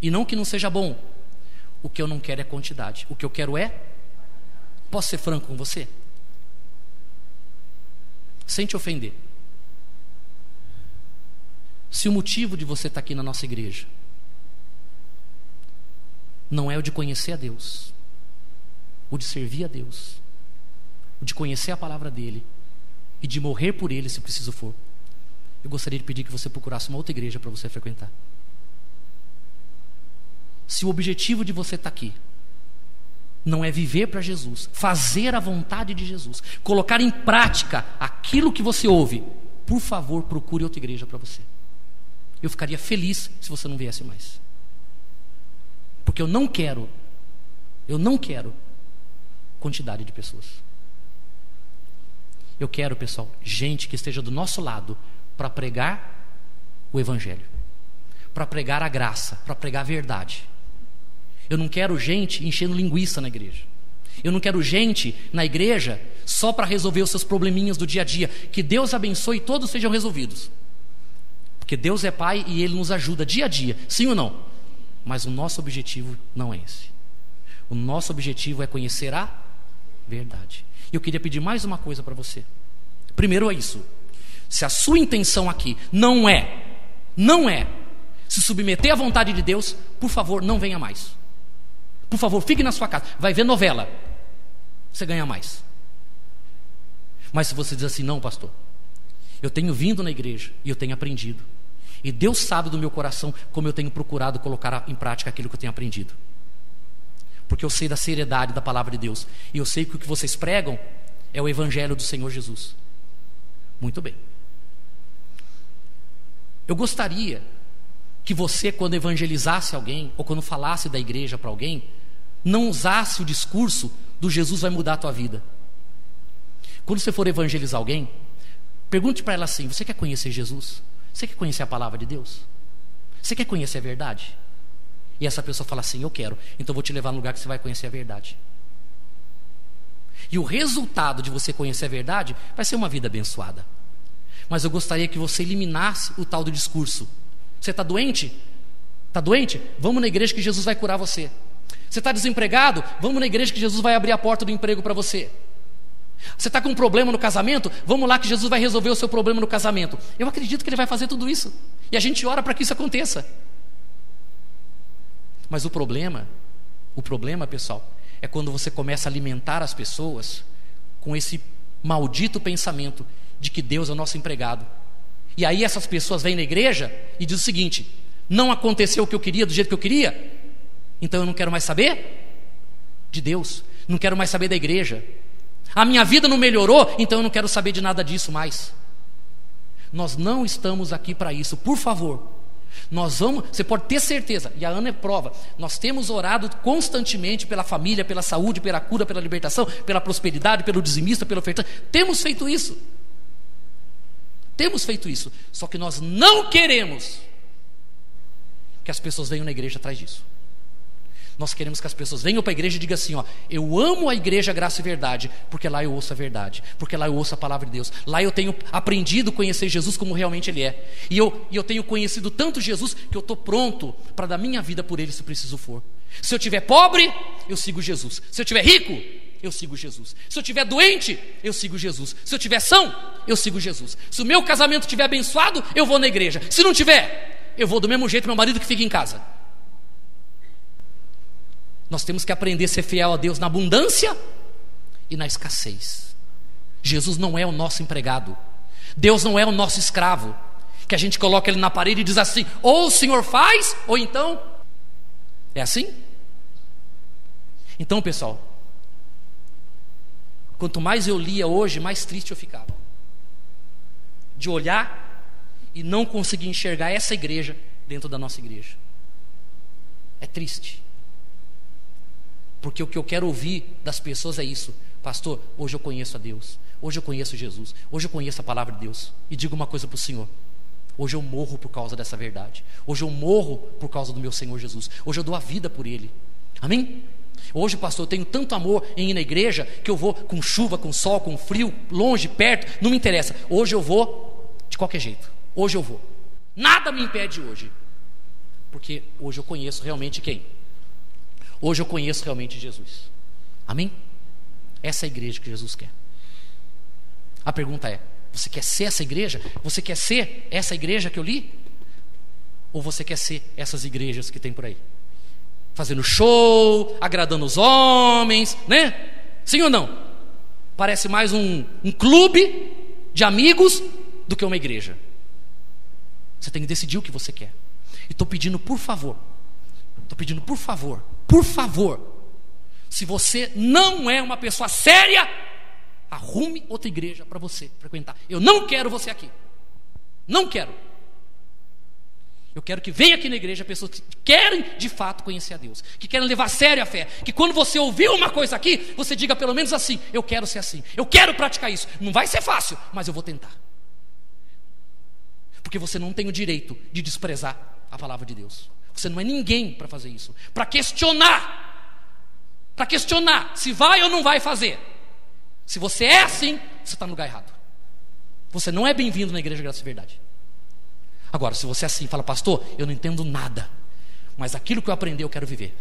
Speaker 1: e não que não seja bom. O que eu não quero é quantidade. O que eu quero é... Posso ser franco com você? Sem te ofender. Se o motivo de você estar aqui na nossa igreja não é o de conhecer a Deus, o de servir a Deus, o de conhecer a palavra dele e de morrer por ele se preciso for, eu gostaria de pedir que você procurasse uma outra igreja para você frequentar. Se o objetivo de você estar aqui não é viver para Jesus, fazer a vontade de Jesus, colocar em prática aquilo que você ouve, por favor, procure outra igreja para você. Eu ficaria feliz se você não viesse mais, porque eu não quero quantidade de pessoas. Eu quero, pessoal, gente que esteja do nosso lado para pregar o Evangelho, para pregar a graça, para pregar a verdade. Eu não quero gente enchendo linguiça na igreja. Eu não quero gente na igreja só para resolver os seus probleminhas do dia a dia. Que Deus abençoe e todos sejam resolvidos, porque Deus é Pai e Ele nos ajuda dia a dia, sim ou não? Mas o nosso objetivo não é esse. O nosso objetivo é conhecer a verdade. E eu queria pedir mais uma coisa para você. Primeiro é isso. Se a sua intenção aqui não é se submeter à vontade de Deus, por favor, não venha mais. Por favor, fique na sua casa. Vai ver novela, você ganha mais. Mas se você diz assim: não, pastor, eu tenho vindo na igreja e eu tenho aprendido, e Deus sabe do meu coração como eu tenho procurado colocar em prática aquilo que eu tenho aprendido, porque eu sei da seriedade da palavra de Deus, e eu sei que o que vocês pregam é o evangelho do Senhor Jesus. Muito bem. Eu gostaria que você, quando evangelizasse alguém, ou quando falasse da igreja para alguém, não usasse o discurso do Jesus vai mudar a tua vida. Quando você for evangelizar alguém, pergunte para ela assim: você quer conhecer Jesus? Você quer conhecer a palavra de Deus? Você quer conhecer a verdade? E essa pessoa fala assim: eu quero. Então eu vou te levar no lugar que você vai conhecer a verdade. E o resultado de você conhecer a verdade vai ser uma vida abençoada. Mas eu gostaria que você eliminasse o tal do discurso. Você está doente? Está doente? Vamos na igreja que Jesus vai curar você. Você está desempregado? Vamos na igreja que Jesus vai abrir a porta do emprego para você. Você está com um problema no casamento? Vamos lá que Jesus vai resolver o seu problema no casamento. Eu acredito que Ele vai fazer tudo isso, e a gente ora para que isso aconteça. Mas o problema, pessoal, é quando você começa a alimentar as pessoas com esse maldito pensamento de que Deus é o nosso empregado. E aí essas pessoas vêm na igreja e dizem o seguinte: não aconteceu o que eu queria do jeito que eu queria, então eu não quero mais saber de Deus, não quero mais saber da igreja. A minha vida não melhorou, então eu não quero saber de nada disso mais. Nós não estamos aqui para isso, por favor. Nós vamos, você pode ter certeza, e a Ana é prova, nós temos orado constantemente pela família, pela saúde, pela cura, pela libertação, pela prosperidade, pelo dizimista, pelo ofertante. Temos feito isso. Só que nós não queremos que as pessoas venham na igreja atrás disso. Nós queremos que as pessoas venham para a igreja e digam assim: ó, eu amo a igreja Graça e Verdade, porque lá eu ouço a verdade, porque lá eu ouço a palavra de Deus, lá eu tenho aprendido a conhecer Jesus como realmente Ele é, e eu tenho conhecido tanto Jesus que eu estou pronto para dar minha vida por Ele se preciso for. Se eu estiver pobre, eu sigo Jesus. Se eu estiver rico, eu sigo Jesus. Se eu estiver doente, eu sigo Jesus. Se eu estiver são, eu sigo Jesus. Se o meu casamento estiver abençoado, eu vou na igreja. Se não tiver, eu vou do mesmo jeito, meu marido que fica em casa. Nós temos que aprender a ser fiel a Deus na abundância e na escassez. Jesus não é o nosso empregado. Deus não é o nosso escravo, que a gente coloca ele na parede e diz assim: ou o Senhor faz, ou então... É assim? Então, pessoal, quanto mais eu lia hoje, mais triste eu ficava de olhar e não conseguir enxergar essa igreja dentro da nossa igreja. É triste. Porque o que eu quero ouvir das pessoas é isso: pastor, hoje eu conheço a Deus, hoje eu conheço Jesus, hoje eu conheço a palavra de Deus. E digo uma coisa para o Senhor: hoje eu morro por causa dessa verdade. Hoje eu morro por causa do meu Senhor Jesus. Hoje eu dou a vida por Ele. Amém? Hoje, pastor, eu tenho tanto amor em ir na igreja que eu vou com chuva, com sol, com frio, longe, perto, não me interessa. Hoje eu vou de qualquer jeito. Hoje eu vou. Nada me impede hoje. Porque hoje eu conheço realmente quem? Hoje eu conheço realmente Jesus. Amém? Essa é a igreja que Jesus quer. A pergunta é: você quer ser essa igreja? Você quer ser essa igreja que eu li? Ou você quer ser essas igrejas que tem por aí? Fazendo show, agradando os homens, né? Sim ou não? Parece mais um clube de amigos do que uma igreja. Você tem que decidir o que você quer. E estou pedindo, por favor, por favor, se você não é uma pessoa séria, arrume outra igreja para você frequentar. Eu não quero você aqui. Não quero. Eu quero que venha aqui na igreja pessoas que querem de fato conhecer a Deus, que querem levar a sério a fé, que quando você ouvir uma coisa aqui, você diga pelo menos assim: eu quero ser assim, eu quero praticar isso. Não vai ser fácil, mas eu vou tentar. Porque você não tem o direito de desprezar a palavra de Deus. Você não é ninguém para fazer isso, para questionar se vai ou não vai fazer. Se você é assim, você está no lugar errado. Você não é bem-vindo na igreja Graça e Verdade. Agora, se você é assim, fala: pastor, eu não entendo nada, mas aquilo que eu aprendi eu quero viver.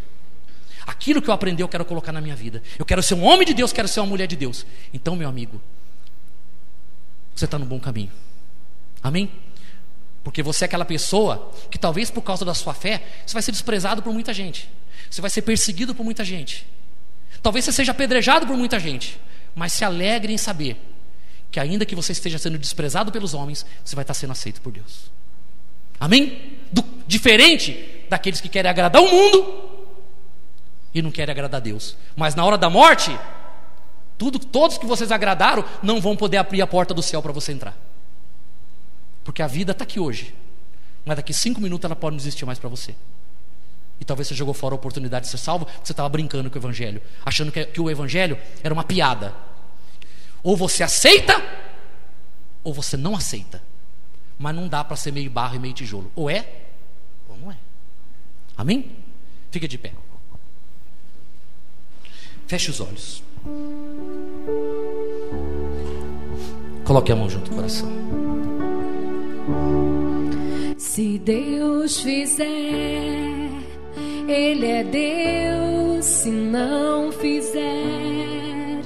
Speaker 1: Aquilo que eu aprendi eu quero colocar na minha vida. Eu quero ser um homem de Deus, quero ser uma mulher de Deus. Então, meu amigo, você está no bom caminho. Amém? Porque você é aquela pessoa que talvez por causa da sua fé, você vai ser desprezado por muita gente, você vai ser perseguido por muita gente, talvez você seja apedrejado por muita gente, mas se alegre em saber que ainda que você esteja sendo desprezado pelos homens, você vai estar sendo aceito por Deus. Amém? Diferente daqueles que querem agradar o mundo e não querem agradar a Deus, mas na hora da morte, todos que vocês agradaram não vão poder abrir a porta do céu para você entrar. Porque a vida está aqui hoje, mas daqui 5 minutos ela pode não existir mais para você. E talvez você jogou fora a oportunidade de ser salvo, porque você estava brincando com o Evangelho, achando que o Evangelho era uma piada. Ou você aceita, ou você não aceita. Mas não dá para ser meio barro e meio tijolo. Ou é, ou não é. Amém? Fica de pé. Feche os olhos. Coloque a mão junto ao coração.
Speaker 2: Se Deus fizer, Ele é Deus. Se não fizer,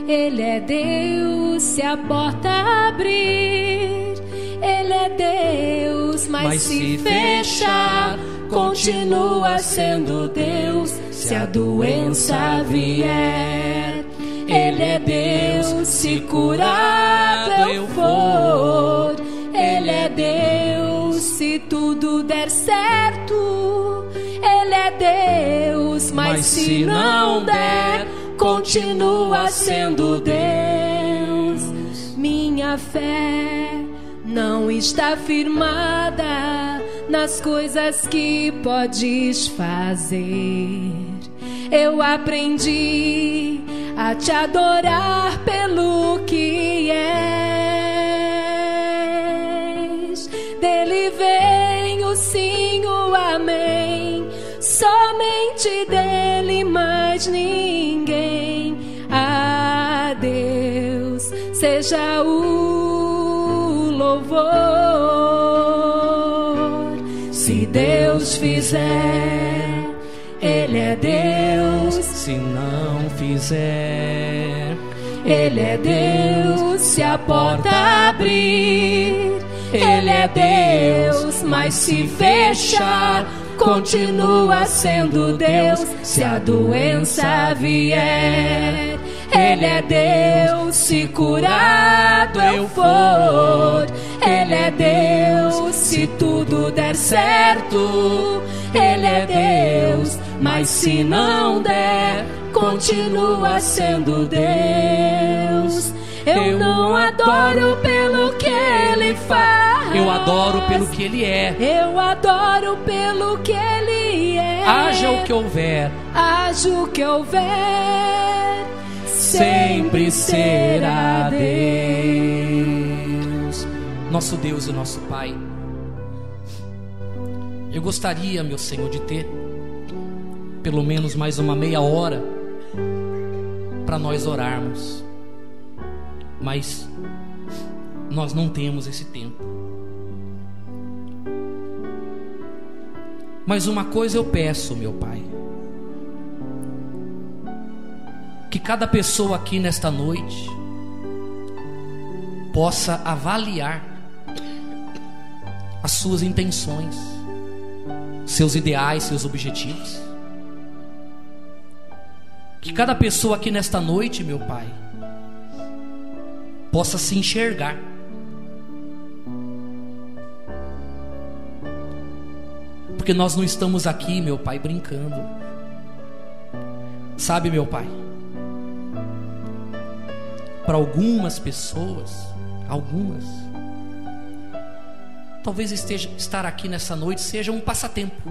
Speaker 2: Ele é Deus. Se a porta abrir, Ele é Deus. Mas se fechar, continua sendo Deus. Se a doença vier, Ele é Deus. Se curado eu for, Ele é Deus. Se tudo der certo, Ele é Deus. Mas se não der, continua sendo Deus. Minha fé não está firmada nas coisas que podes fazer. Eu aprendi a te adorar pelo que és. Dele vem o sim, o amém. Somente dele, mais ninguém. A Deus seja o louvor. Se Deus fizer, Ele é Deus.
Speaker 1: Se não fizer,
Speaker 2: Ele é Deus. Se a porta abrir, Ele é Deus. Mas se fechar, continua sendo Deus. Se a doença vier, Ele é Deus. Se curado eu for, Ele é Deus. Se tudo der certo, Ele é Deus. Mas se não der, continua sendo Deus. Eu não adoro pelo que Ele faz,
Speaker 1: eu adoro pelo que Ele é.
Speaker 2: Eu adoro pelo que Ele é.
Speaker 1: Haja o que houver,
Speaker 2: haja o que houver, sempre será Deus.
Speaker 1: Nosso Deus e nosso Pai, eu gostaria, meu Senhor, de ter pelo menos mais uma meia hora para nós orarmos, mas nós não temos esse tempo. Mas uma coisa eu peço, meu Pai, que cada pessoa aqui nesta noite possa avaliar as suas intenções, seus ideais, seus objetivos. Que cada pessoa aqui nesta noite, meu Pai, possa se enxergar. Porque nós não estamos aqui, meu Pai, brincando. Sabe, meu Pai, para algumas pessoas, talvez estar aqui nessa noite seja um passatempo,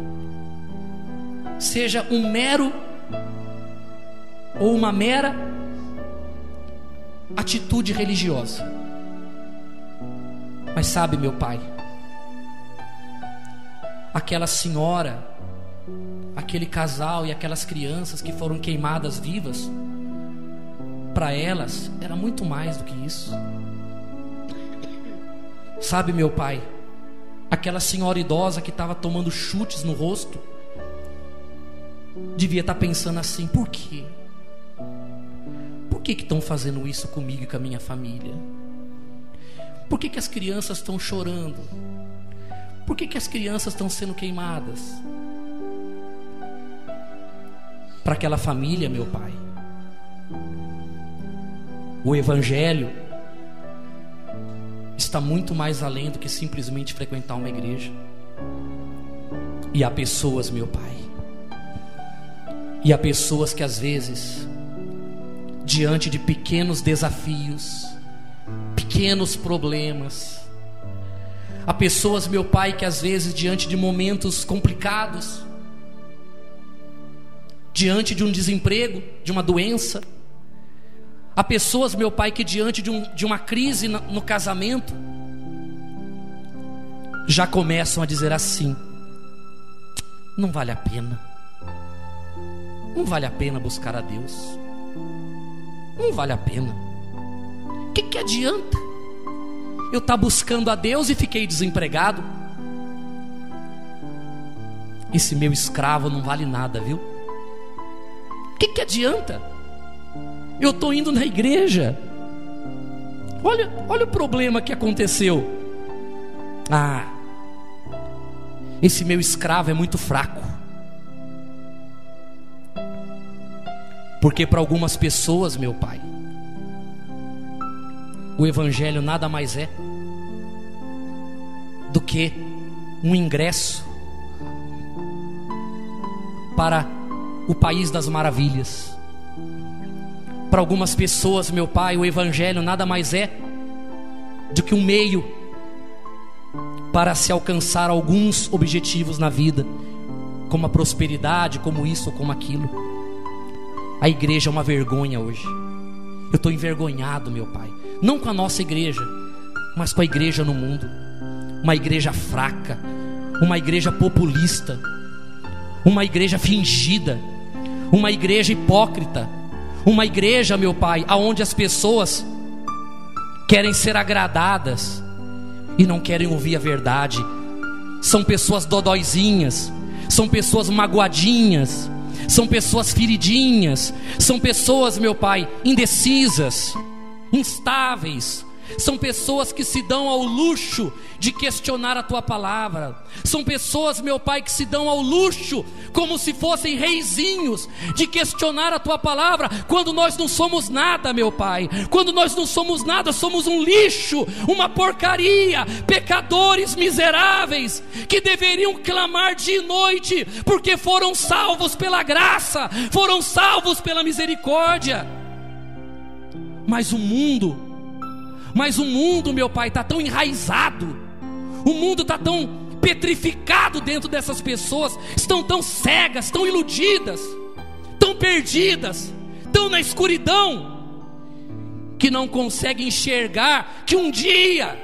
Speaker 1: seja um mero ou uma mera atitude religiosa. Mas sabe, meu Pai, aquela senhora, aquele casal e aquelas crianças que foram queimadas vivas, para elas era muito mais do que isso. Sabe, meu Pai, aquela senhora idosa que estava tomando chutes no rosto, devia estar pensando assim: por quê? Por que estão fazendo isso comigo e com a minha família? Por que as crianças estão chorando? Por que as crianças estão sendo queimadas? Para aquela família, meu Pai, o Evangelho está muito mais além do que simplesmente frequentar uma igreja. E há pessoas, meu Pai, e há pessoas que às vezes, diante de pequenos desafios, pequenos problemas, há pessoas, meu Pai, que às vezes diante de momentos complicados, diante de um desemprego, de uma doença, há pessoas, meu Pai, que diante de uma crise no casamento, já começam a dizer assim: não vale a pena, não vale a pena buscar a Deus, não vale a pena. O que adianta eu estar buscando a Deus e fiquei desempregado? Esse meu escravo não vale nada, viu? O que adianta? Eu estou indo na igreja. Olha o problema que aconteceu. Esse meu escravo é muito fraco. Porque para algumas pessoas, meu Pai, o Evangelho nada mais é do que um ingresso para o país das maravilhas. Para algumas pessoas, meu Pai, o Evangelho nada mais é do que um meio para se alcançar alguns objetivos na vida, como a prosperidade, como isso ou como aquilo. A igreja é uma vergonha hoje. Eu estou envergonhado, meu Pai, não com a nossa igreja, mas com a igreja no mundo. Uma igreja fraca, uma igreja populista, uma igreja fingida, uma igreja hipócrita, uma igreja, meu Pai, aonde as pessoas querem ser agradadas e não querem ouvir a verdade. São pessoas dodóizinhas, são pessoas magoadinhas, são pessoas feridinhas, são pessoas, meu Pai, indecisas, instáveis. São pessoas que se dão ao luxo de questionar a Tua palavra. São pessoas, meu Pai, que se dão ao luxo, como se fossem reizinhos, de questionar a Tua palavra, quando nós não somos nada, meu Pai. Quando nós não somos nada, somos um lixo, uma porcaria, pecadores miseráveis, que deveriam clamar dia e noite, porque foram salvos pela graça, foram salvos pela misericórdia. Mas o mundo, meu Pai, está tão enraizado, o mundo está tão petrificado dentro dessas pessoas, estão tão cegas, tão iludidas, tão perdidas, tão na escuridão, que não conseguem enxergar que um dia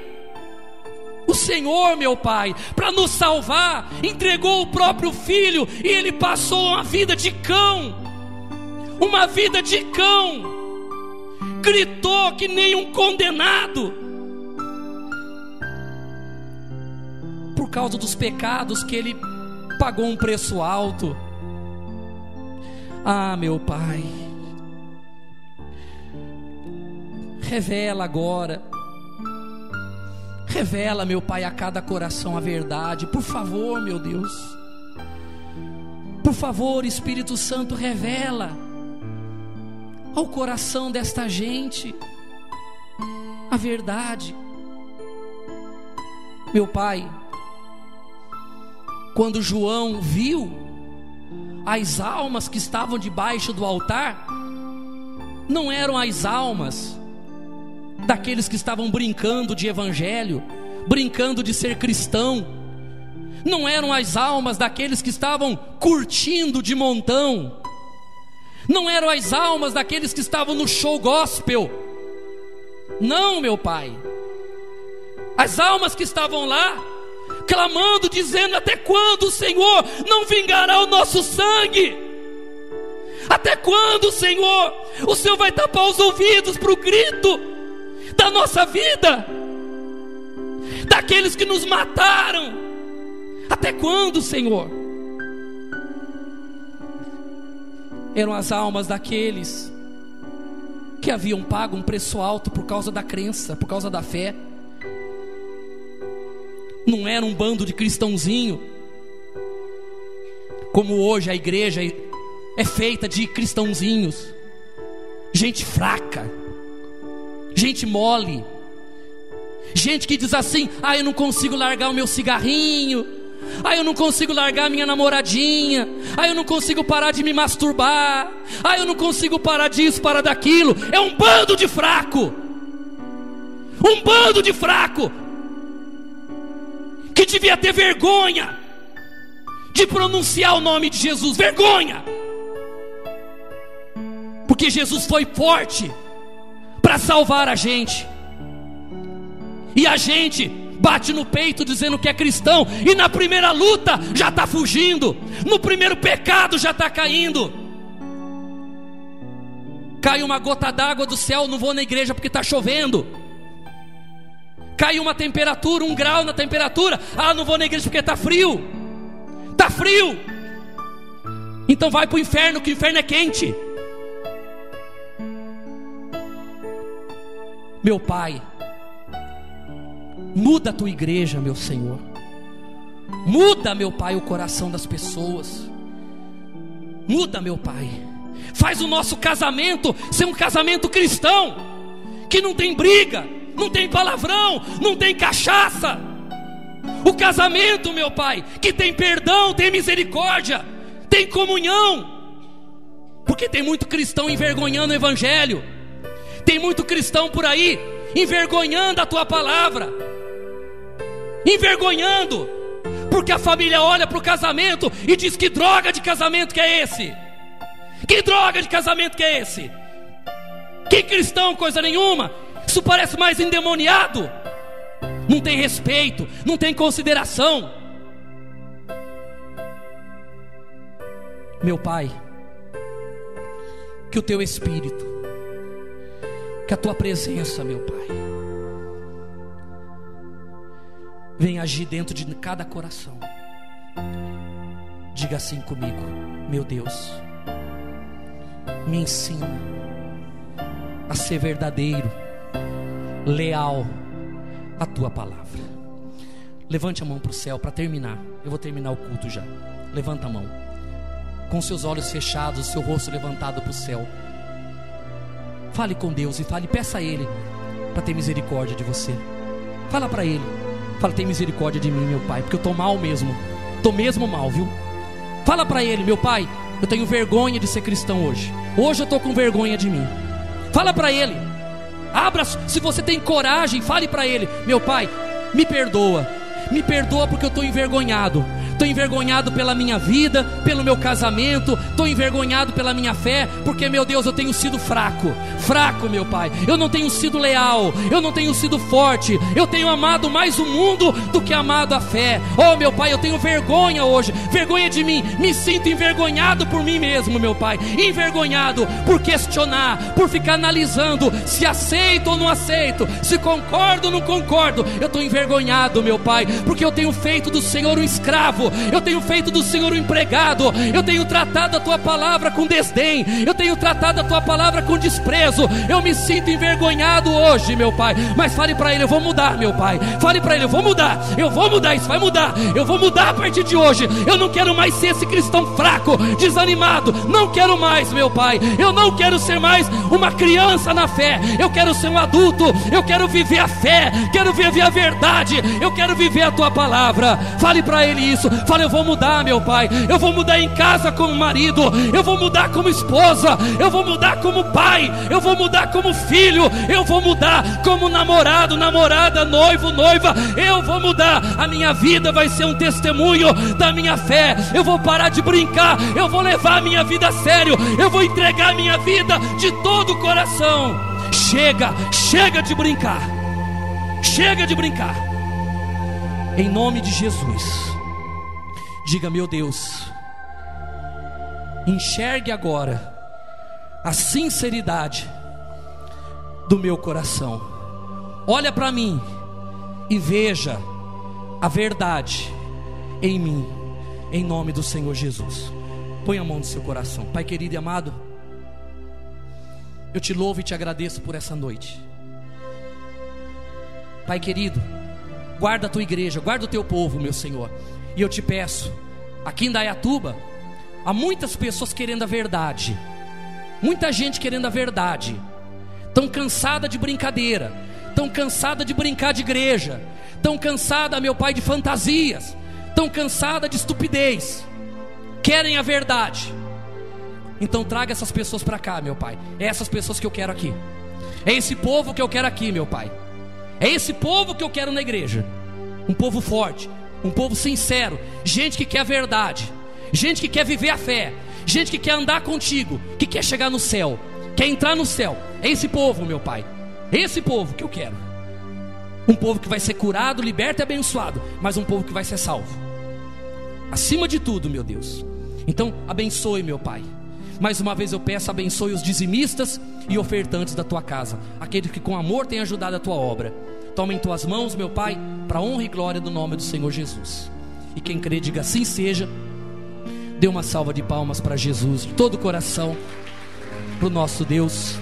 Speaker 1: o Senhor, meu Pai, para nos salvar, entregou o próprio Filho, e Ele passou uma vida de cão, gritou que nem um condenado, por causa dos pecados que Ele pagou um preço alto. Meu Pai, revela agora, revela, meu Pai, a cada coração a verdade, por favor, meu Deus, por favor, Espírito Santo, revela ao coração desta gente a verdade. Meu Pai, quando João viu as almas que estavam debaixo do altar, não eram as almas daqueles que estavam brincando de evangelho, brincando de ser cristão, não eram as almas daqueles que estavam curtindo de montão, não eram as almas daqueles que estavam no show gospel. Não, meu Pai, as almas que estavam lá clamando, dizendo: até quando, Senhor, não vingará o nosso sangue? Até quando, Senhor, o Senhor vai tapar os ouvidos para o grito da nossa vida, daqueles que nos mataram? Até quando, Senhor? Eram as almas daqueles que haviam pago um preço alto por causa da crença, por causa da fé. não era um bando de cristãozinho, como hoje a igreja é feita de cristãozinhos, gente fraca, gente mole, gente que diz assim: ah, eu não consigo largar o meu cigarrinho, ah, eu não consigo largar a minha namoradinha, ah, eu não consigo parar de me masturbar, ah, eu não consigo parar disso, parar daquilo. É um bando de fraco, um bando de fraco, que devia ter vergonha de pronunciar o nome de Jesus. Vergonha, porque Jesus foi forte para salvar a gente, e a gente bate no peito dizendo que é cristão, e na primeira luta já está fugindo, no primeiro pecado já está caindo. Cai uma gota d'água do céu, não vou na igreja porque está chovendo. Cai uma temperatura, 1 grau na temperatura, ah, não vou na igreja porque está frio. Está frio, então vai para o inferno, que o inferno é quente. Meu Pai, muda a tua igreja, meu Senhor. Muda, meu Pai, o coração das pessoas. Muda, meu Pai. Faz o nosso casamento ser um casamento cristão, que não tem briga, não tem palavrão, não tem cachaça. O casamento, meu Pai, que tem perdão, tem misericórdia, tem comunhão. Porque tem muito cristão envergonhando o evangelho, tem muito cristão por aí envergonhando a tua palavra, envergonhando, porque a família olha para o casamento e diz: que droga de casamento que é esse? Que droga de casamento que é esse? Que cristão, coisa nenhuma. Isso parece mais endemoniado. Não tem respeito, não tem consideração. Meu Pai, que o teu Espírito, que a tua presença, meu Pai, venha agir dentro de cada coração. Diga assim comigo: meu Deus, me ensina a ser verdadeiro, leal à tua palavra. Levante a mão para o céu para terminar. Eu vou terminar o culto já. Levanta a mão, com seus olhos fechados, seu rosto levantado para o céu. Fale com Deus e fale, peça a Ele para ter misericórdia de você. Fala para Ele, fala: tem misericórdia de mim, meu Pai, porque eu estou mal mesmo, estou mesmo mal, viu? Fala para Ele: meu Pai, eu tenho vergonha de ser cristão hoje. Hoje eu estou com vergonha de mim. Fala para Ele. Abra, se você tem coragem, fale para Ele: meu Pai, me perdoa porque eu estou envergonhado. Estou envergonhado pela minha vida, pelo meu casamento. Estou envergonhado pela minha fé, porque, meu Deus, eu tenho sido fraco, meu Pai. Eu não tenho sido leal, eu não tenho sido forte. Eu tenho amado mais o mundo do que amado a fé. Oh, meu Pai, eu tenho vergonha hoje, vergonha de mim. Me sinto envergonhado por mim mesmo, meu Pai. Envergonhado por questionar, por ficar analisando se aceito ou não aceito, se concordo ou não concordo. Eu estou envergonhado, meu Pai, porque eu tenho feito do Senhor um escravo, eu tenho feito do Senhor um empregado. Eu tenho tratado a tua palavra com desdém, eu tenho tratado a tua palavra com desprezo. Eu me sinto envergonhado hoje, meu Pai. Mas fale para Ele: eu vou mudar, meu Pai. Fale para Ele: eu vou mudar, isso vai mudar. Eu vou mudar a partir de hoje. Eu não quero mais ser esse cristão fraco, desanimado. Não quero mais, meu Pai. Eu não quero ser mais uma criança na fé. Eu quero ser um adulto. Eu quero viver a fé, quero viver a verdade. Eu quero viver a tua palavra. Fale para Ele isso. Fala: eu vou mudar, meu Pai. Eu vou mudar em casa como marido, eu vou mudar como esposa, eu vou mudar como pai, eu vou mudar como filho, eu vou mudar como namorado, namorada, noivo, noiva. Eu vou mudar. A minha vida vai ser um testemunho da minha fé. Eu vou parar de brincar, eu vou levar a minha vida a sério, eu vou entregar a minha vida de todo o coração. Chega de brincar. Chega de brincar. Em nome de Jesus. Diga: meu Deus, enxergue agora a sinceridade do meu coração. Olha para mim e veja a verdade em mim, em nome do Senhor Jesus. Põe a mão no seu coração. Pai querido e amado, eu te louvo e te agradeço por essa noite. Pai querido, guarda a tua igreja, guarda o teu povo, meu Senhor. E eu te peço, aqui em Indaiatuba, há muitas pessoas querendo a verdade, muita gente querendo a verdade, tão cansada de brincadeira, tão cansada de brincar de igreja, tão cansada, meu Pai, de fantasias, tão cansada de estupidez, querem a verdade. Então traga essas pessoas para cá, meu Pai. É essas pessoas que eu quero aqui, é esse povo que eu quero aqui, meu Pai. É esse povo que eu quero na igreja. Um povo forte, um povo sincero, gente que quer a verdade, gente que quer viver a fé, gente que quer andar contigo, que quer chegar no céu, quer entrar no céu. É esse povo, meu Pai, é esse povo que eu quero. Um povo que vai ser curado, liberto e abençoado, mas um povo que vai ser salvo, acima de tudo, meu Deus. Então abençoe, meu Pai. Mais uma vez eu peço, abençoe os dizimistas e ofertantes da tua casa, aqueles que com amor têm ajudado a tua obra. Toma em tuas mãos, meu Pai, para a honra e glória do nome do Senhor Jesus. E quem crê, diga assim seja. Dê uma salva de palmas para Jesus, de todo o coração, para o nosso Deus.